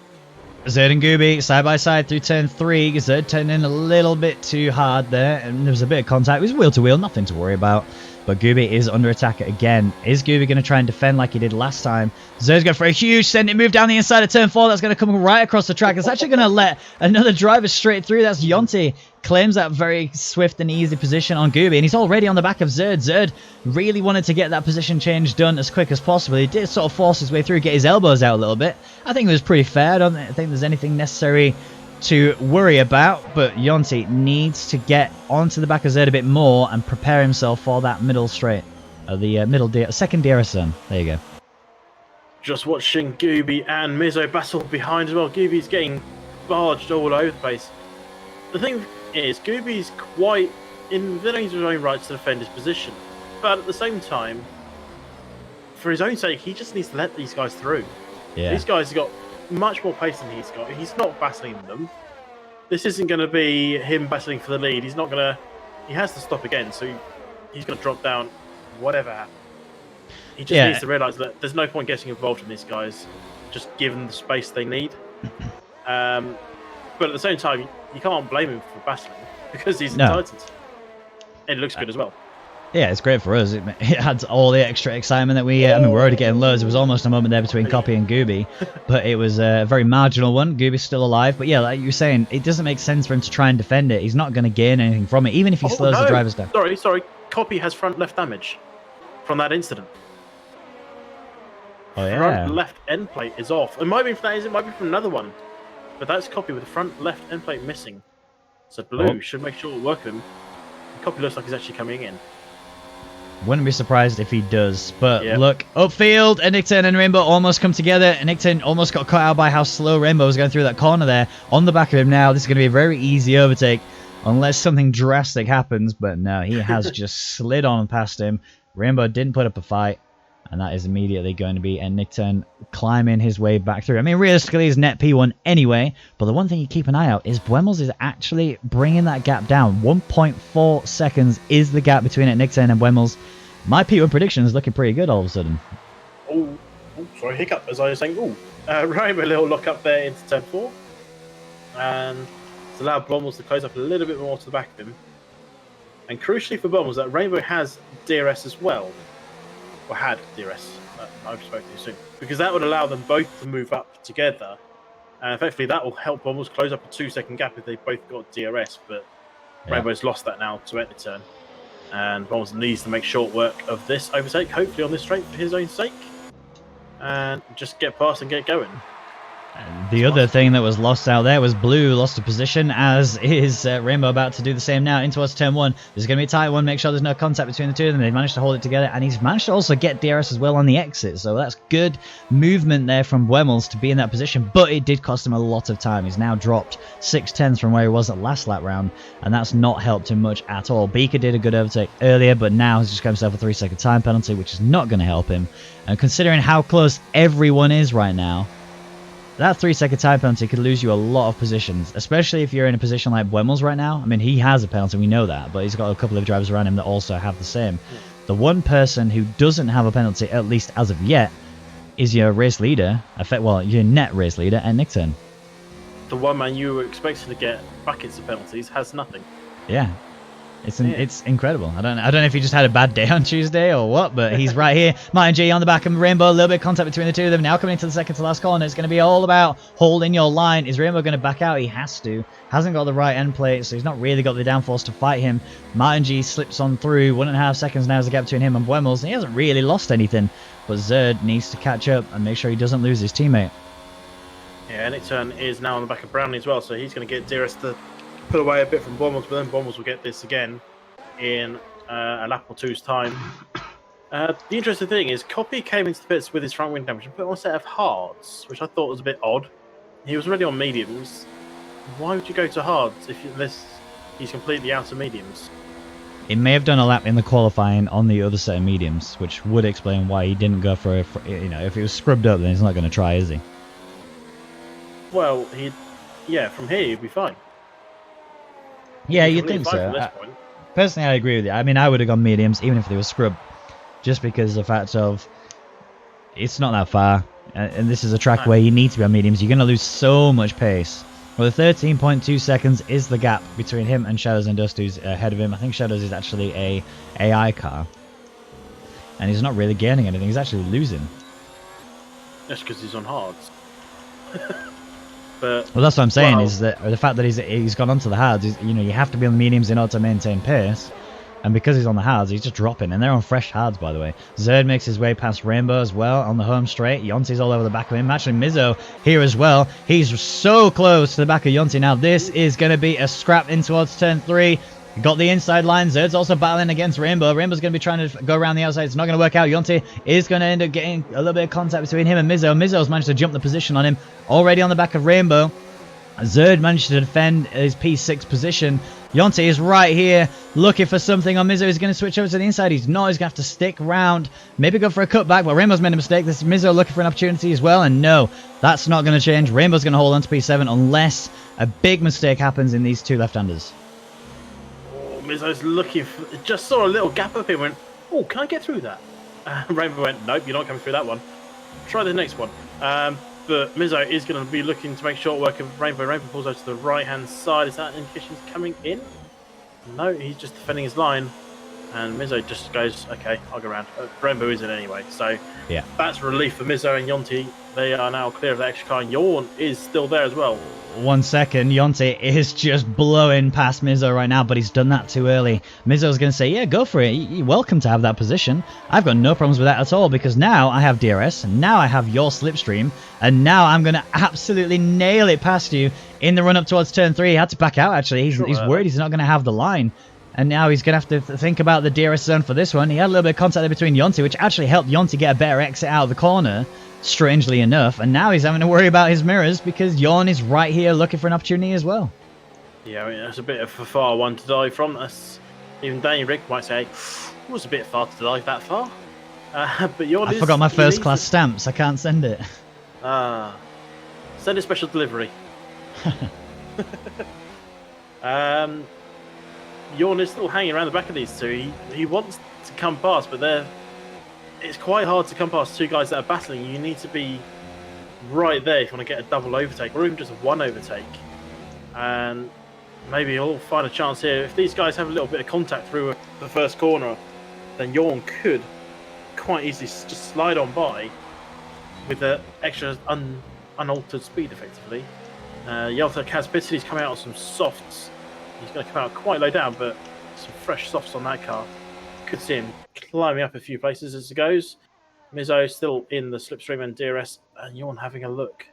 Zerd and Gooby side by side through turn 3. Zerd turned in a little bit too hard there, and there was a bit of contact. It was wheel to wheel, nothing to worry about. But Gooby is under attack again. Is Gooby going to try and defend like he did last time? Zerd's going for a huge send it move down the inside of turn 4. That's going to come right across the track. It's actually going to let another driver straight through. That's Yonti. Claims that very swift and easy position on Gooby, and he's already on the back of Zerd. Zerd really wanted to get that position change done as quick as possible. He did sort of force his way through, get his elbows out a little bit. I think it was pretty fair. I don't think there's anything necessary to worry about, but Yonti needs to get onto the back of Zerd a bit more and prepare himself for that middle straight. The second DRS zone. There you go. Just watching Gooby and Mizzo battle behind as well. Gooby's getting barged all over the place. The thing is, Gooby's quite in his own right to defend his position, but at the same time, for his own sake, he just needs to let these guys through. Yeah. These guys have got much more pace than he's got. He's not battling them. This isn't going to be him battling for the lead. He's not going to... He has to stop again, so he's going to drop down whatever happens. He just needs to realise that there's no point getting involved in these guys. Just give them the space they need. But at the same time, you can't blame him for battling because he's entitled. And it looks good as well. Yeah, it's great for us. It adds all the extra excitement that we... I mean, we're already getting loads. It was almost a moment there between Copy and Gooby, but it was a very marginal one. Gooby's still alive. But yeah, like you were saying, it doesn't make sense for him to try and defend it. He's not going to gain anything from it, even if he slows the drivers down. Sorry. Copy has front left damage from that incident. Oh, yeah. Front left end plate is off. It might be from that, it might be from another one. But that's Copy with the front left end plate missing. So Blue should make sure it'll work him. Copy looks like he's actually coming in. Wouldn't be surprised if he does. But look, upfield, and Nickturn and Rainbow almost come together. And Nickturn almost got caught out by how slow Rainbow was going through that corner there. On the back of him now, this is going to be a very easy overtake. Unless something drastic happens. But no, he has just slid on past him. Rainbow didn't put up a fight. And that is immediately going to be a Nickturn climbing his way back through. I mean, realistically, he's net P1 anyway. But the one thing you keep an eye out is Buemmels is actually bringing that gap down. 1.4 seconds is the gap between Nickturn and Buemmels. My P1 prediction is looking pretty good all of a sudden. Oh, sorry, hiccup as I was saying. Rainbow little lock up there into turn 4. And it's allowed Buemmels to close up a little bit more to the back of him. And crucially for Buemmels, that Rainbow has DRS as well. Or had DRS. I've spoken too soon. Because that would allow them both to move up together. And effectively that will help Buemmels close up a 2-second gap if they both got DRS. But Rainbow's lost that now to Nickturn. And Buemmels needs to make short work of this overtake, hopefully on this straight for his own sake. And just get past and get going. And the other thing that was lost out there was Blue lost a position, as is Rainbow about to do the same now in towards turn 1. There's going to be a tight one, make sure there's no contact between the two of them. They've managed to hold it together, and he's managed to also get DRS as well on the exit. So that's good movement there from Buemmels to be in that position, but it did cost him a lot of time. He's now dropped 6/10 from where he was at last lap round, and that's not helped him much at all. Beaker did a good overtake earlier, but now he's just got himself a 3-second time penalty, which is not going to help him. And considering how close everyone is right now, that 3-second time penalty could lose you a lot of positions, especially if you're in a position like Buemmels right now. I mean, he has a penalty, we know that, but he's got a couple of drivers around him that also have the same. The one person who doesn't have a penalty, at least as of yet, is your race leader, your net race leader, and Nickturn. The one man you were expecting to get buckets of penalties has nothing. Yeah. It's incredible. I don't know if he just had a bad day on Tuesday or what, but he's right here. Martin G on the back of Rainbow, a little bit of contact between the two of them. Now coming into the second to last corner, it's going to be all about holding your line. Is Rainbow going to back out? He has to. Hasn't got the right end plate, so he's not really got the downforce to fight him. Martin G slips on through. 1.5 seconds now is the gap between him and Buemmels, and he hasn't really lost anything. But Zerd needs to catch up and make sure he doesn't lose his teammate. Yeah, Nickturn is now on the back of Brownlee as well, so he's going to get DRS to pull away a bit from Bommels, but then Bommels will get this again in a lap or two's time. The interesting thing is, Copy came into the pits with his front wing damage and put on a set of hards, which I thought was a bit odd. He was already on mediums. Why would you go to hards unless he's completely out of mediums? He may have done a lap in the qualifying on the other set of mediums, which would explain why he didn't go for if he was scrubbed up, then he's not going to try, is he? Well, from here he'd be fine. Yeah, you'd think so. Personally, I agree with you. I mean, I would have gone mediums even if they were scrubbed, just because the fact of it's not that far, and this is a track where you need to be on mediums. You're going to lose so much pace. Well, the 13.2 seconds is the gap between him and Shadows and Dust, who's ahead of him. I think Shadows is actually a AI car, and he's not really gaining anything. He's actually losing. That's because he's on hards. But well, that's what I'm saying is that the fact that he's gone onto the hards. You have to be on the mediums in order to maintain pace. And because he's on the hards, he's just dropping. And they're on fresh hards, by the way. Zerd makes his way past Rainbow as well on the home straight. Yonti's all over the back of him. Actually, Mizzo here as well. He's so close to the back of Yonti now. This is going to be a scrap in towards turn 3. Got the inside line. Zerd's also battling against Rainbow. Rainbow's going to be trying to go around the outside. It's not going to work out. Yonti is going to end up getting a little bit of contact between him and Mizzo. Mizzo's managed to jump the position on him. Already on the back of Rainbow. Zerd managed to defend his P6 position. Yonti is right here, looking for something on Mizzo. He's going to switch over to the inside. He's not. He's going to have to stick around. Maybe go for a cutback, but Rainbow's made a mistake. This is Mizzo looking for an opportunity as well, and no, that's not going to change. Rainbow's going to hold on to P7 unless a big mistake happens in these two left-handers. Oh, Mizzo's looking for... Just saw a little gap up here and went, oh, can I get through that? Rainbow went, nope, you're not coming through that one. Try the next one. But Mizzo is going to be looking to make short work of Rainbow. Rainbow pulls out to the right-hand side. Is that an indication he's coming in? No, he's just defending his line. And Mizzo just goes, okay, I'll go around. Rainbow is in anyway. So yeah, that's relief for Mizzo and Yonti. They are now clear of the extra car. And Yawn is still there as well. 1 second, Yonti is just blowing past Mizzo right now, but he's done that too early. Mizzo's going to say, yeah, go for it. You're welcome to have that position. I've got no problems with that at all, because now I have DRS, and now I have your slipstream, and now I'm going to absolutely nail it past you in the run-up towards turn 3. He had to back out, actually. He's worried he's not going to have the line. And now he's going to have to think about the DRS zone for this one. He had a little bit of contact there between Yonti, which actually helped Yonti get a better exit out of the corner, strangely enough. And now he's having to worry about his mirrors because Yawn is right here looking for an opportunity as well. Yeah, I mean, that's a bit of a far one to dive from. Even Daniel Rick might say, it was a bit far to dive that far. But Yawn I forgot my first class stamps. I can't send it. Send a special delivery. Yawn is still hanging around the back of these two. He wants to come past, but it's quite hard to come past two guys that are battling. You need to be right there if you want to get a double overtake, or even just one overtake. And maybe he'll find a chance here. If these guys have a little bit of contact through the first corner, then Yawn could quite easily just slide on by with the extra unaltered speed, effectively. Yelta has pitted. He's coming out on some softs. He's going to come out quite low down, but some fresh softs on that car. Could see him climbing up a few places as it goes. Mizzo still in the slipstream and DRS, and Yawn having a look.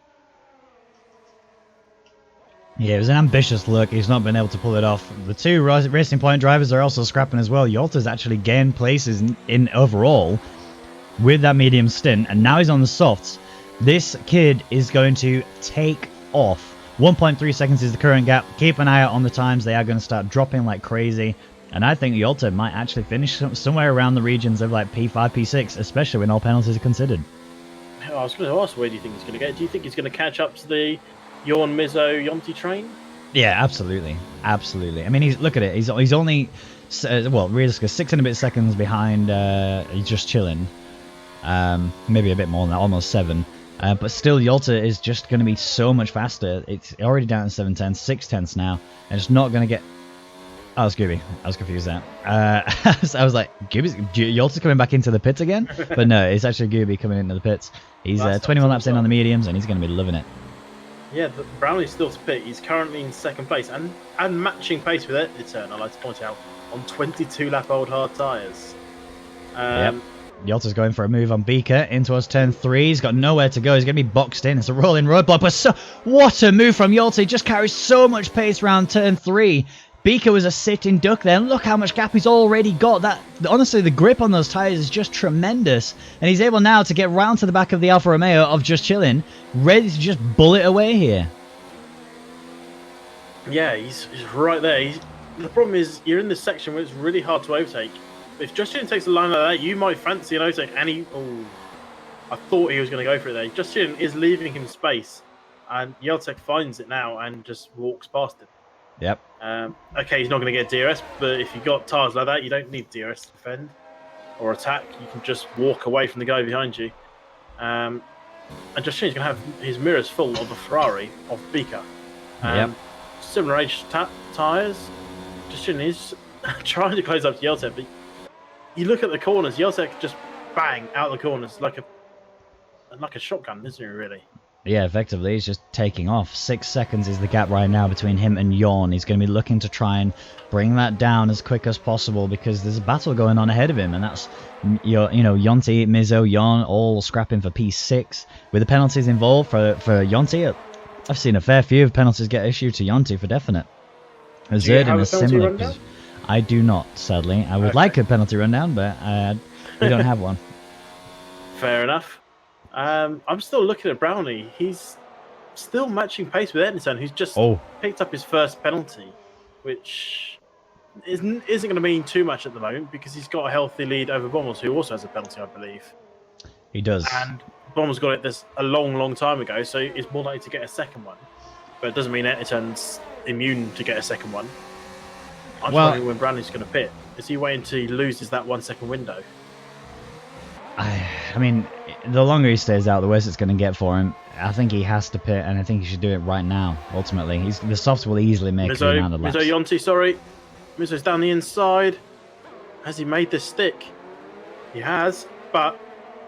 Yeah, it was an ambitious look. He's not been able to pull it off. The two Racing Point drivers are also scrapping as well. Yolta's actually gained places in overall with that medium stint, and now he's on the softs. This kid is going to take off. 1.3 seconds is the current gap. Keep an eye out on the times. They are going to start dropping like crazy. And I think Yolta might actually finish somewhere around the regions of like P5, P6, especially when all penalties are considered. I was going to ask, where do you think he's going to get? Do you think he's going to catch up to the Yawn, Mizzo, Yonti train? Yeah, absolutely. Absolutely. I mean, look at it. He's only, realistically, 6 and a bit seconds behind. He's just chilling. Maybe a bit more than that, almost 7. But still, Yolta is just going to be so much faster. It's already down to 7 tenths, 6 tenths now, and it's not going to get... Oh, it's Gooby. I was confused there. I was like, Yolta's coming back into the pits again? But no, it's actually Gooby coming into the pits. He's 21 laps in on the mediums, and he's going to be loving it. Yeah, Brownlee's still to pit. He's currently in second place, and matching pace with Eternal, I'd like to point out, on 22 lap old hard tyres. Yep. Yolta's going for a move on Beaker in towards turn 3. He's got nowhere to go. He's going to be boxed in. It's a rolling roadblock. But what a move from Yolta. He just carries so much pace around turn 3. Beaker was a sitting duck there. And look how much gap he's already got. Honestly, the grip on those tyres is just tremendous. And he's able now to get round to the back of the Alfa Romeo of Just Chillin', ready to just bullet away here. Yeah, he's right there. The problem is, you're in this section where it's really hard to overtake. If Justin takes a line like that, you might fancy an overtake, and I thought he was going to go for it there. Justin is leaving him space, and Yeltek finds it now and just walks past him. Yep. Okay, he's not going to get DRS, but if you've got tires like that, you don't need DRS to defend or attack. You can just walk away from the guy behind you. And Justin's going to have his mirrors full of a Ferrari of Beaker. Yep. Similar age tyres. Justin is trying to close up to Yeltek, but you look at the corners, Yeltek just bang out the corners like a shotgun, isn't he, really? Yeah, effectively, he's just taking off. 6 seconds is the gap right now between him and Yawn. He's going to be looking to try and bring that down as quick as possible because there's a battle going on ahead of him, and that's, Yonti, Mizzo, Yawn all scrapping for P6. With the penalties involved for Yonti, I've seen a fair few of penalties get issued to Yonti for definite. Zerd in a similar position. I do not, sadly. I would like a penalty rundown, but we don't have one. Fair enough. I'm still looking at Brownie. He's still matching pace with Edison, who's just picked up his first penalty, which isn't going to mean too much at the moment because he's got a healthy lead over Bommels, who also has a penalty, I believe. He does. And Bommels got it this a long, long time ago, so he's more likely to get a second one. But it doesn't mean Edison's immune to get a second one. I'm just wondering when Brownie's going to pit. Is he waiting until he loses that 1 second window? I mean, the longer he stays out, the worse it's going to get for him. I think he has to pit, and I think he should do it right now, ultimately. The softs will easily make the amount of laps. Mizzo Yonti, sorry. Mizzo's down the inside. Has he made this stick? He has, but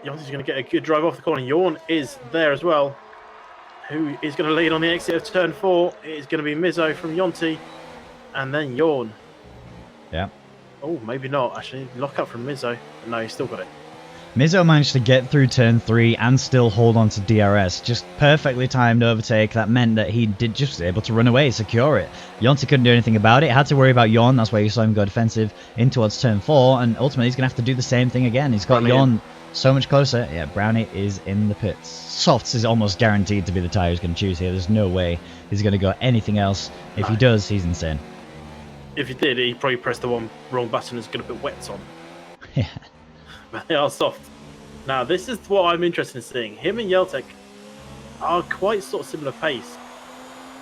Yonti's going to get a good drive off the corner. Yawn is there as well. Who is going to lead on the exit of turn 4? It is going to be Mizzo from Yonti, and then Yawn. Yeah. Oh, maybe not, actually. Lock up from Mizzo. No, he's still got it. Mizzo managed to get through turn 3 and still hold on to DRS. Just perfectly timed overtake. That meant that he did just able to run away, secure it. Yonti couldn't do anything about it. Had to worry about Yon. That's why you saw him go defensive in towards turn 4. And ultimately, he's going to have to do the same thing again. He's got Yon so much closer. Yeah, Brownie is in the pits. Softs is almost guaranteed to be the tyre he's going to choose here. There's no way he's going to go anything else. If he does, he's insane. If he did, he probably pressed the wrong button and is going to put wets on. Yeah. But they are soft. Now, this is what I'm interested in seeing. Him and Yeltek are quite sort of similar pace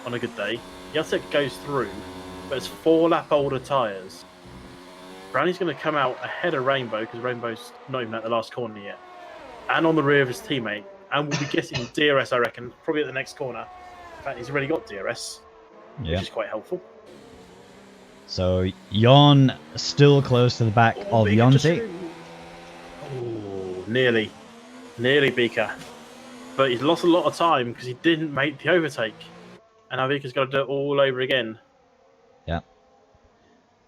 on a good day. Yeltek goes through, but it's 4 lap older tyres. Brownie's going to come out ahead of Rainbow because Rainbow's not even at the last corner yet. And on the rear of his teammate. And we'll be getting DRS, I reckon, probably at the next corner. In fact, he's already got DRS, which is quite helpful. So, Yon still close to the back of Yonti. Nearly Beaker. But he's lost a lot of time because he didn't make the overtake. And now Beaker's got to do it all over again. Yeah.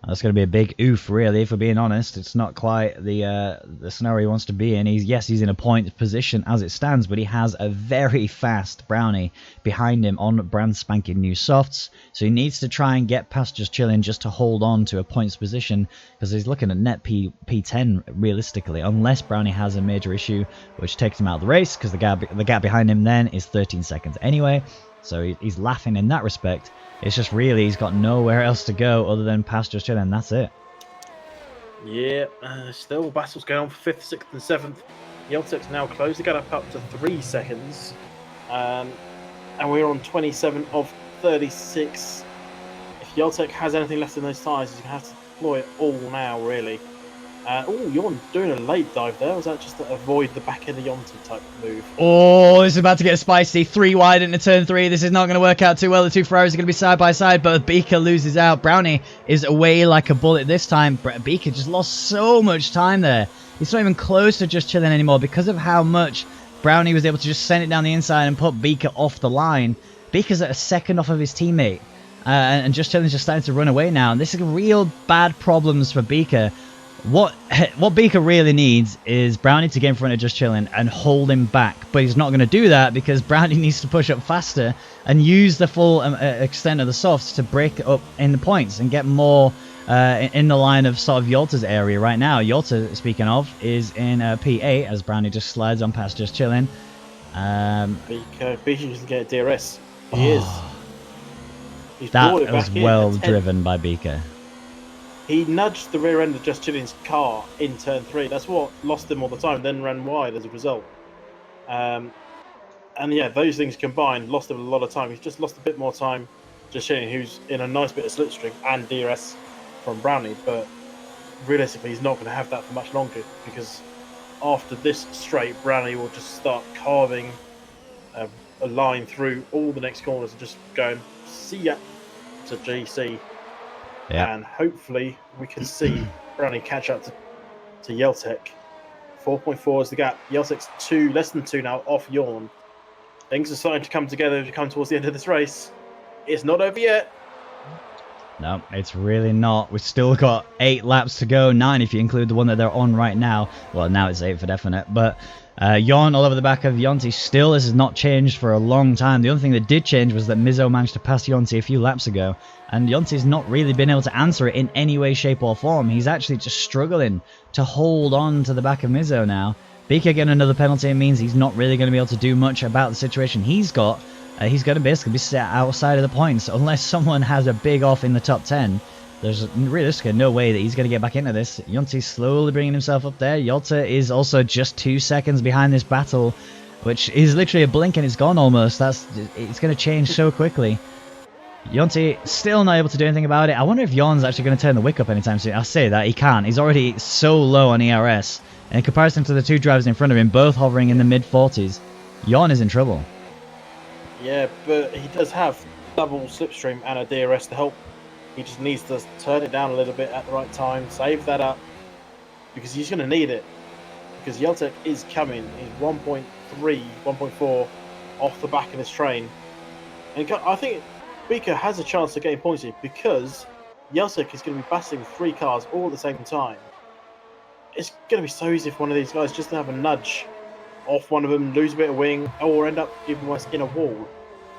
That's going to be a big oof, really, if we're being honest. It's not quite the scenario he wants to be in. He's in a point position as it stands, but he has a very fast Brownie behind him on brand spanking new softs. So he needs to try and get past Just Chillin' just to hold on to a points position, because he's looking at net P10 realistically, unless Brownie has a major issue, which takes him out of the race, because the gap behind him then is 13 seconds anyway. So he's laughing in that respect. It's just really he's got nowhere else to go other than past Just Chillin', and that's it. Yeah, still battles going on for 5th, 6th and 7th. Yeltek's now closed the gap up to 3 seconds. And we're on 27 of 36. If Yeltek has anything left in those tyres, he's going to have to deploy it all now, really. You're doing a late dive there. Was that just to avoid the back end of Yonti type move? Oh, it's about to get spicy. 3 wide into turn 3. This is not going to work out too well. The two Ferraris are going to be side by side, but Beaker loses out. Brownie is away like a bullet this time. Beaker just lost so much time there. He's not even close to Just Chillin' anymore because of how much Brownie was able to just send it down the inside and put Beaker off the line. Beaker's at a second off of his teammate, and Just Chillin's just starting to run away now. And this is real bad problems for Beaker. What Beaker really needs is Brownie to get in front of Just Chillin' and hold him back, but he's not going to do that because Brownie needs to push up faster and use the full extent of the softs to break up in the points and get more in the line of sort of Yalta's area right now. Yalta, speaking of, is in P8 as Brownie just slides on past Just Chillin'. Beaker doesn't get a DRS. He is. He's brought it That was back well in driven by Beaker. He nudged the rear end of Just Chilling's car in turn 3. That's what lost him all the time, then ran wide as a result. And yeah, those things combined lost him a lot of time. He's just lost a bit more time. Just Chilling, who's in a nice bit of slipstream and DRS from Brownie, but realistically, he's not going to have that for much longer because after this straight, Brownie will just start carving a line through all the next corners and just going, see ya, to GC. Yeah. And hopefully we can see Brownie catch up to Yeltek. 4.4 is the gap. Yeltek's less than 2 now off Yawn. Things are starting to come together to come towards the end of this race. It's not over yet. No, it's really not. We've still got 8 laps to go, 9 if you include the one that they're on right now. Well, now it's 8 for definite, but Yawn all over the back of Yonti still. This has not changed for a long time. The only thing that did change was that Mizzo managed to pass Yonti a few laps ago, and Yonti's not really been able to answer it in any way, shape or form. He's actually just struggling to hold on to the back of Mizzo now. Beaker getting another penalty means he's not really going to be able to do much about the situation he's got. He's going to basically be set outside of the points unless someone has a big off in the top 10. There's realistically no way that he's going to get back into this. Yonti's slowly bringing himself up there. Yalta is also just 2 seconds behind this battle, which is literally a blink and it's gone almost. It's going to change so quickly. Yonti still not able to do anything about it. I wonder if Yawn's actually going to turn the wick up anytime soon. I'll say that, he can't. He's already so low on ERS. In comparison to the 2 drivers in front of him, both hovering in the mid-40s, Yawn is in trouble. Yeah, but he does have double slipstream and a DRS to help. He just needs to turn it down a little bit at the right time, save that up, because he's going to need it. Because Yeltek is coming. He's 1.3, 1.4 off the back of this train. And I think Beaker has a chance of getting points here because Yeltek is going to be battling 3 cars all at the same time. It's going to be so easy for one of these guys just to have a nudge off one of them, lose a bit of wing, or end up even worse in a wall.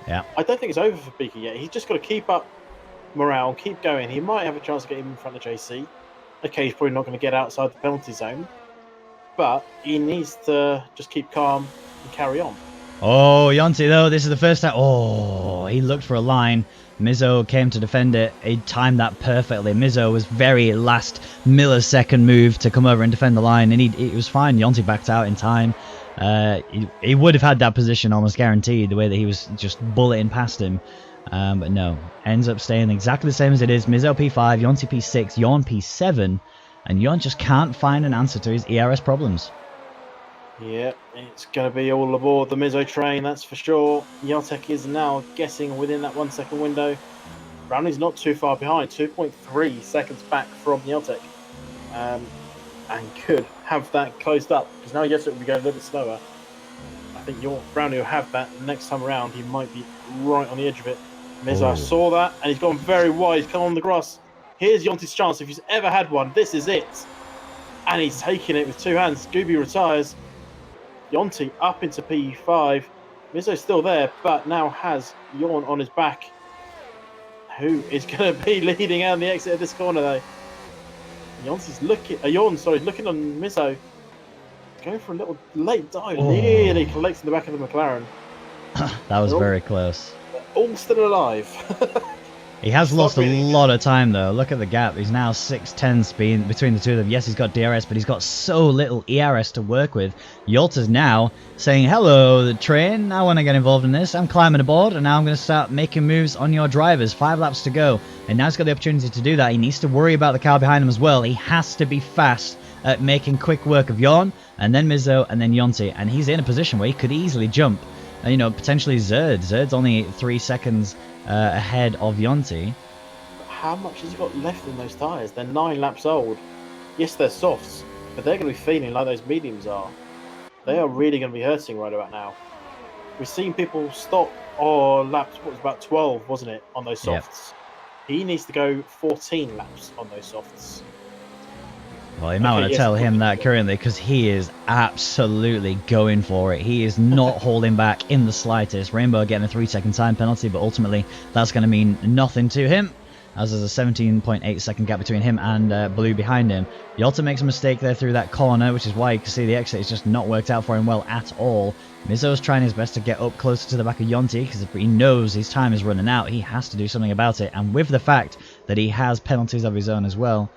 Yeah. I don't think it's over for Beaker yet. He's just got to keep up morale, keep going. He might have a chance to get him in front of JC. Okay, he's probably not going to get outside the penalty zone, but he needs to just keep calm and carry on. Oh, Yonti though, this is the first time. Oh, he looked for a line. Mizzo came to defend it. He timed that perfectly. Mizzo was very last millisecond move to come over and defend the line, and it was fine. Yonti backed out in time. He would have had that position almost guaranteed, the way that he was just bulleting past him. But no, ends up staying exactly the same as it is. Mizzo P5, Yonti P6, Yawn P7, and Yawn just can't find an answer to his ERS problems. Yeah, it's going to be all aboard the Mizzo train, that's for sure. Yeltek is now guessing within that 1 second window. Brownie's not too far behind, 2.3 seconds back from Yeltek. And could have that closed up, because now Yeltek will be going a little bit slower. I think Brownie will have that next time around. He might be right on the edge of it. Mizzo saw that, and he's gone very wide. He's come on the grass. Here's Yonti's chance. If he's ever had one, this is it. And he's taking it with 2 hands. Gooby retires. Yonti up into P5. Mizzo's still there, but now has Yawn on his back. Who is going to be leading out the exit of this corner, though? Yonti's looking. Yawn, sorry, looking on Mizzo. Going for a little late dive. Nearly collecting the back of the McLaren. That was very close. All still alive. He has lost a lot of time though. Look at the gap. He's now 6'10" speed between the two of them. Yes, he's got DRS, but he's got so little ERS to work with. Yalta's now saying, hello, the train. I want to get involved in this. I'm climbing aboard, and now I'm going to start making moves on your drivers. 5 laps to go. And now he's got the opportunity to do that. He needs to worry about the car behind him as well. He has to be fast at making quick work of Yawn, and then Mizzo, and then Yonti. And he's in a position where he could easily jump. You know, potentially Zerd. Zerd's only 3 seconds ahead of Yonti. How much has he got left in those tyres? They're 9 laps old. Yes, they're softs, but they're going to be feeling like those mediums are. They are really going to be hurting right about now. We've seen people stop laps, what was about 12, wasn't it, on those softs? Yep. He needs to go 14 laps on those softs. Well, you might want to tell him that currently, because he is absolutely going for it. He is not holding back in the slightest. Rainbow getting a 3-second time penalty, but ultimately that's going to mean nothing to him, as there's a 17.8 second gap between him and Blue behind him. Yalta makes a mistake there through that corner, which is why you can see the exit has just not worked out for him well at all. Mizo's trying his best to get up closer to the back of Yonti, because he knows his time is running out. He has to do something about it, and with the fact that he has penalties of his own as well,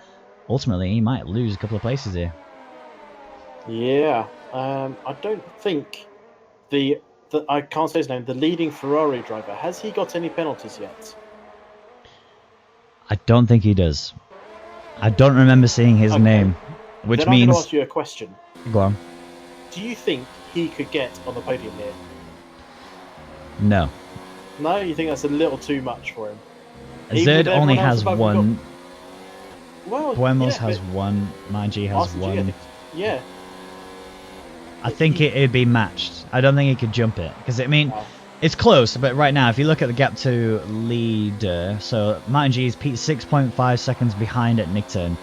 ultimately, he might lose a couple of places here. Yeah, I don't think I can't say his name. The leading Ferrari driver, has he got any penalties yet? I don't think he does. I don't remember seeing his name, which then means. I'm going to ask you a question. Go on. Do you think he could get on the podium here? No. No, you think that's a little too much for him? Zerd only has one. Well, Buemos has one. Manji has one. Yeah. I think it'd be matched. I don't think he could jump it. Because, I mean, it's close, but right now, if you look at the gap to leader, so Martin G is 6.5 seconds behind at Nickturn.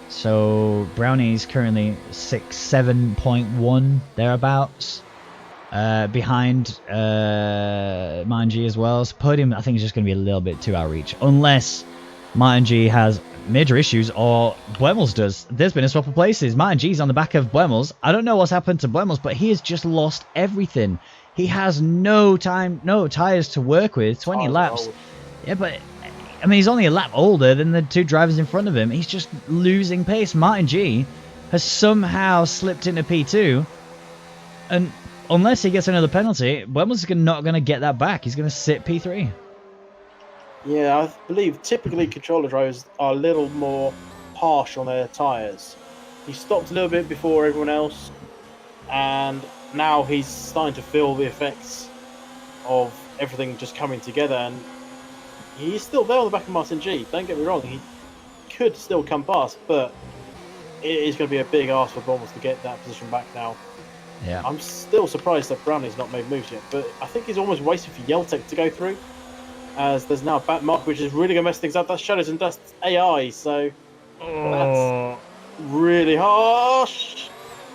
So Brownie's currently 7.1 thereabouts behind Martin G as well. So podium, I think, is just going to be a little bit too outreach. Unless Martin G has major issues, or Buemos does. There's been a swap of places. Martin G's on the back of Buemos. I don't know what's happened to Buemos, but he has just lost everything. He has no time, no tyres to work with. 20 laps. Yeah, but I mean, he's only a lap older than the two drivers in front of him. He's just losing pace. Martin G has somehow slipped into P2, and unless he gets another penalty, Buemos is not going to get that back. He's going to sit P3. Yeah, I believe typically controller drivers are a little more harsh on their tyres. He stopped a little bit before everyone else, and now he's starting to feel the effects of everything just coming together. And he's still there on the back of Martin G. Don't get me wrong, he could still come past, but it is going to be a big ask for Bommels to get that position back now. Yeah, I'm still surprised that Brownie's not made moves yet, but I think he's almost waiting for Yeltek to go through, as there's now a back mark, which is really going to mess things up. That's Shadows and Dust AI, so that's really harsh.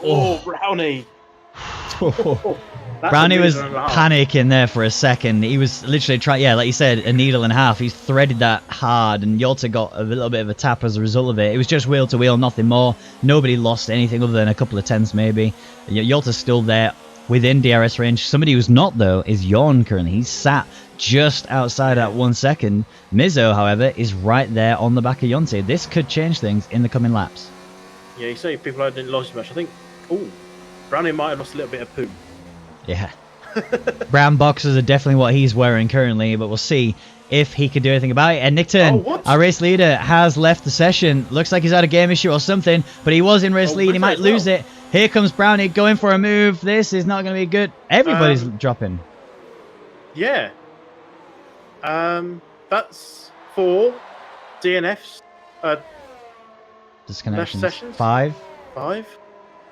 Oh, Brownie. Brownie was panicking there for a second. He was literally trying, like you said, a needle and a half. He threaded that hard, and Yalta got a little bit of a tap as a result of it. It was just wheel to wheel, nothing more. Nobody lost anything other than a couple of tenths, maybe. Yalta's still there within DRS range. Somebody who's not, though, is Yorn currently. He's sat just outside at 1 second. Mizo, however, is right there on the back of Yonte. This could change things in the coming laps. Yeah, you say people didn't lose much. I think, Brownie might have lost a little bit of poo. Yeah. Brown boxers are definitely what he's wearing currently, but we'll see if he can do anything about it. And Nickturn, our race leader, has left the session. Looks like he's had a game issue or something, but he was in race lead. He might lose it. Here comes Brownie going for a move. This is not going to be good. Everybody's dropping. Yeah. That's 4 DNFs. Disconnections. Sessions? 5. I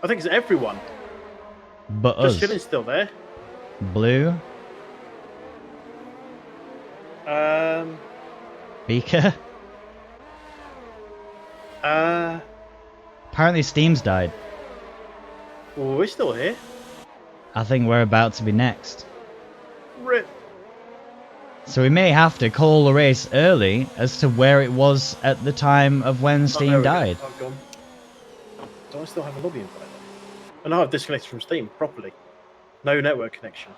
think it's everyone. But Just Chillin's still there. Blue. Beaker. Apparently Steam's died. Well, we're still here. I think we're about to be next. Rip. So we may have to call the race early as to where it was at the time of when Steam died. Do I still have a lobby invite? And I've disconnected from Steam properly. No network connection.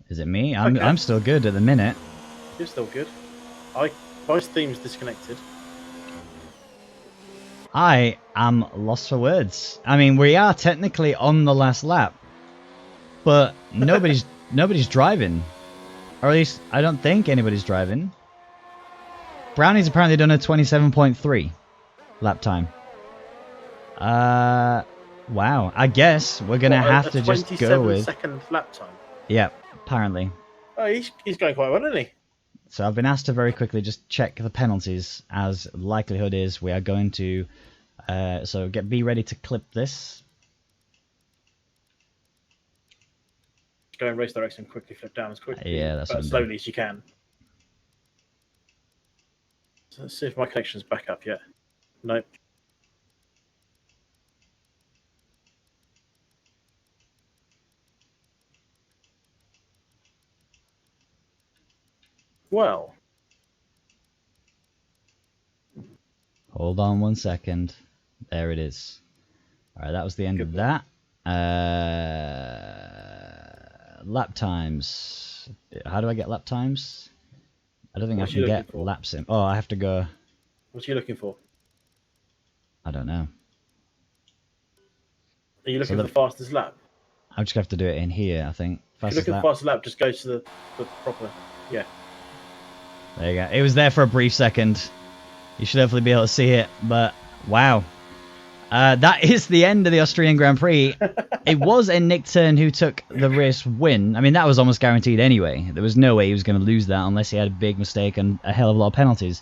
Is it me? I'm still good at the minute. You're still good. My Steam's disconnected. I am lost for words. I mean, we are technically on the last lap, but nobody's driving, or at least I don't think anybody's driving. Brownie's apparently done a 27.3 lap time. Wow. I guess we're gonna have to just go with 27-second lap time. Yeah, apparently. Oh, he's going quite well, isn't he? So I've been asked to very quickly just check the penalties, as likelihood is we are going to. So be ready to clip this. Go in race direction, quickly flip down as quickly, that's but as slowly as you can. Let's see if my connection's back up yet. Nope. Well, Hold on 1 second. There it is. Alright, that was the end Good of that. Lap times. How do I get lap times? I don't think What I are you can looking get for? laps in. Oh, I have to go. what are you looking for? I don't know. Are you So looking for the fastest lap? I just have to do it in here, I think. If you're Fastest looking lap. for fastest lap, just go to the proper. Yeah. There you go. It was there for a brief second. You should hopefully be able to see it, but wow. That is the end of the Austrian Grand Prix. It was a Nick Turn who took the race win. I mean, that was almost guaranteed anyway. There was no way he was going to lose that unless he had a big mistake and a hell of a lot of penalties.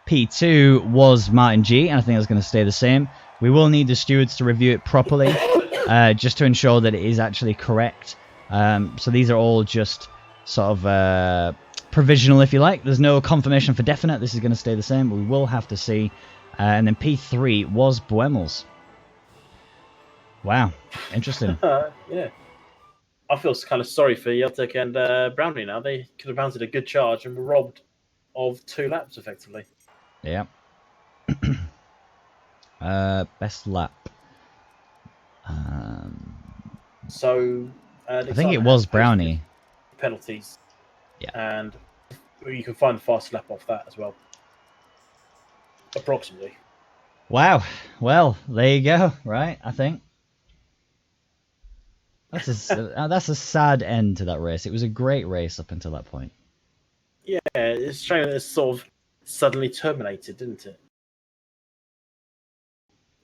P2 was Martin G, and I think that's going to stay the same. We will need the stewards to review it properly, just to ensure that it is actually correct. So these are all just sort of provisional, if you like. There's no confirmation for definite. This is going to stay the same. We will have to see. And then P3 was Boemels. Wow, interesting. Yeah. I feel kind of sorry for Jeltek and Brownie now. They could have mounted a good charge and were robbed of 2 laps effectively. Yeah. Best lap. So I think it was Brownie. penalties. Yeah. And you can find the fast lap off that as well. Approximately. Wow. Well, there you go. Right, I think. That's a sad end to that race. It was a great race up until that point. Yeah, it's showing that it's sort of suddenly terminated, didn't it?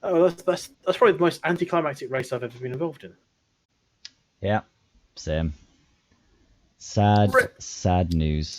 Oh, that's probably the most anticlimactic race I've ever been involved in. Yeah, same. Sad, sad news.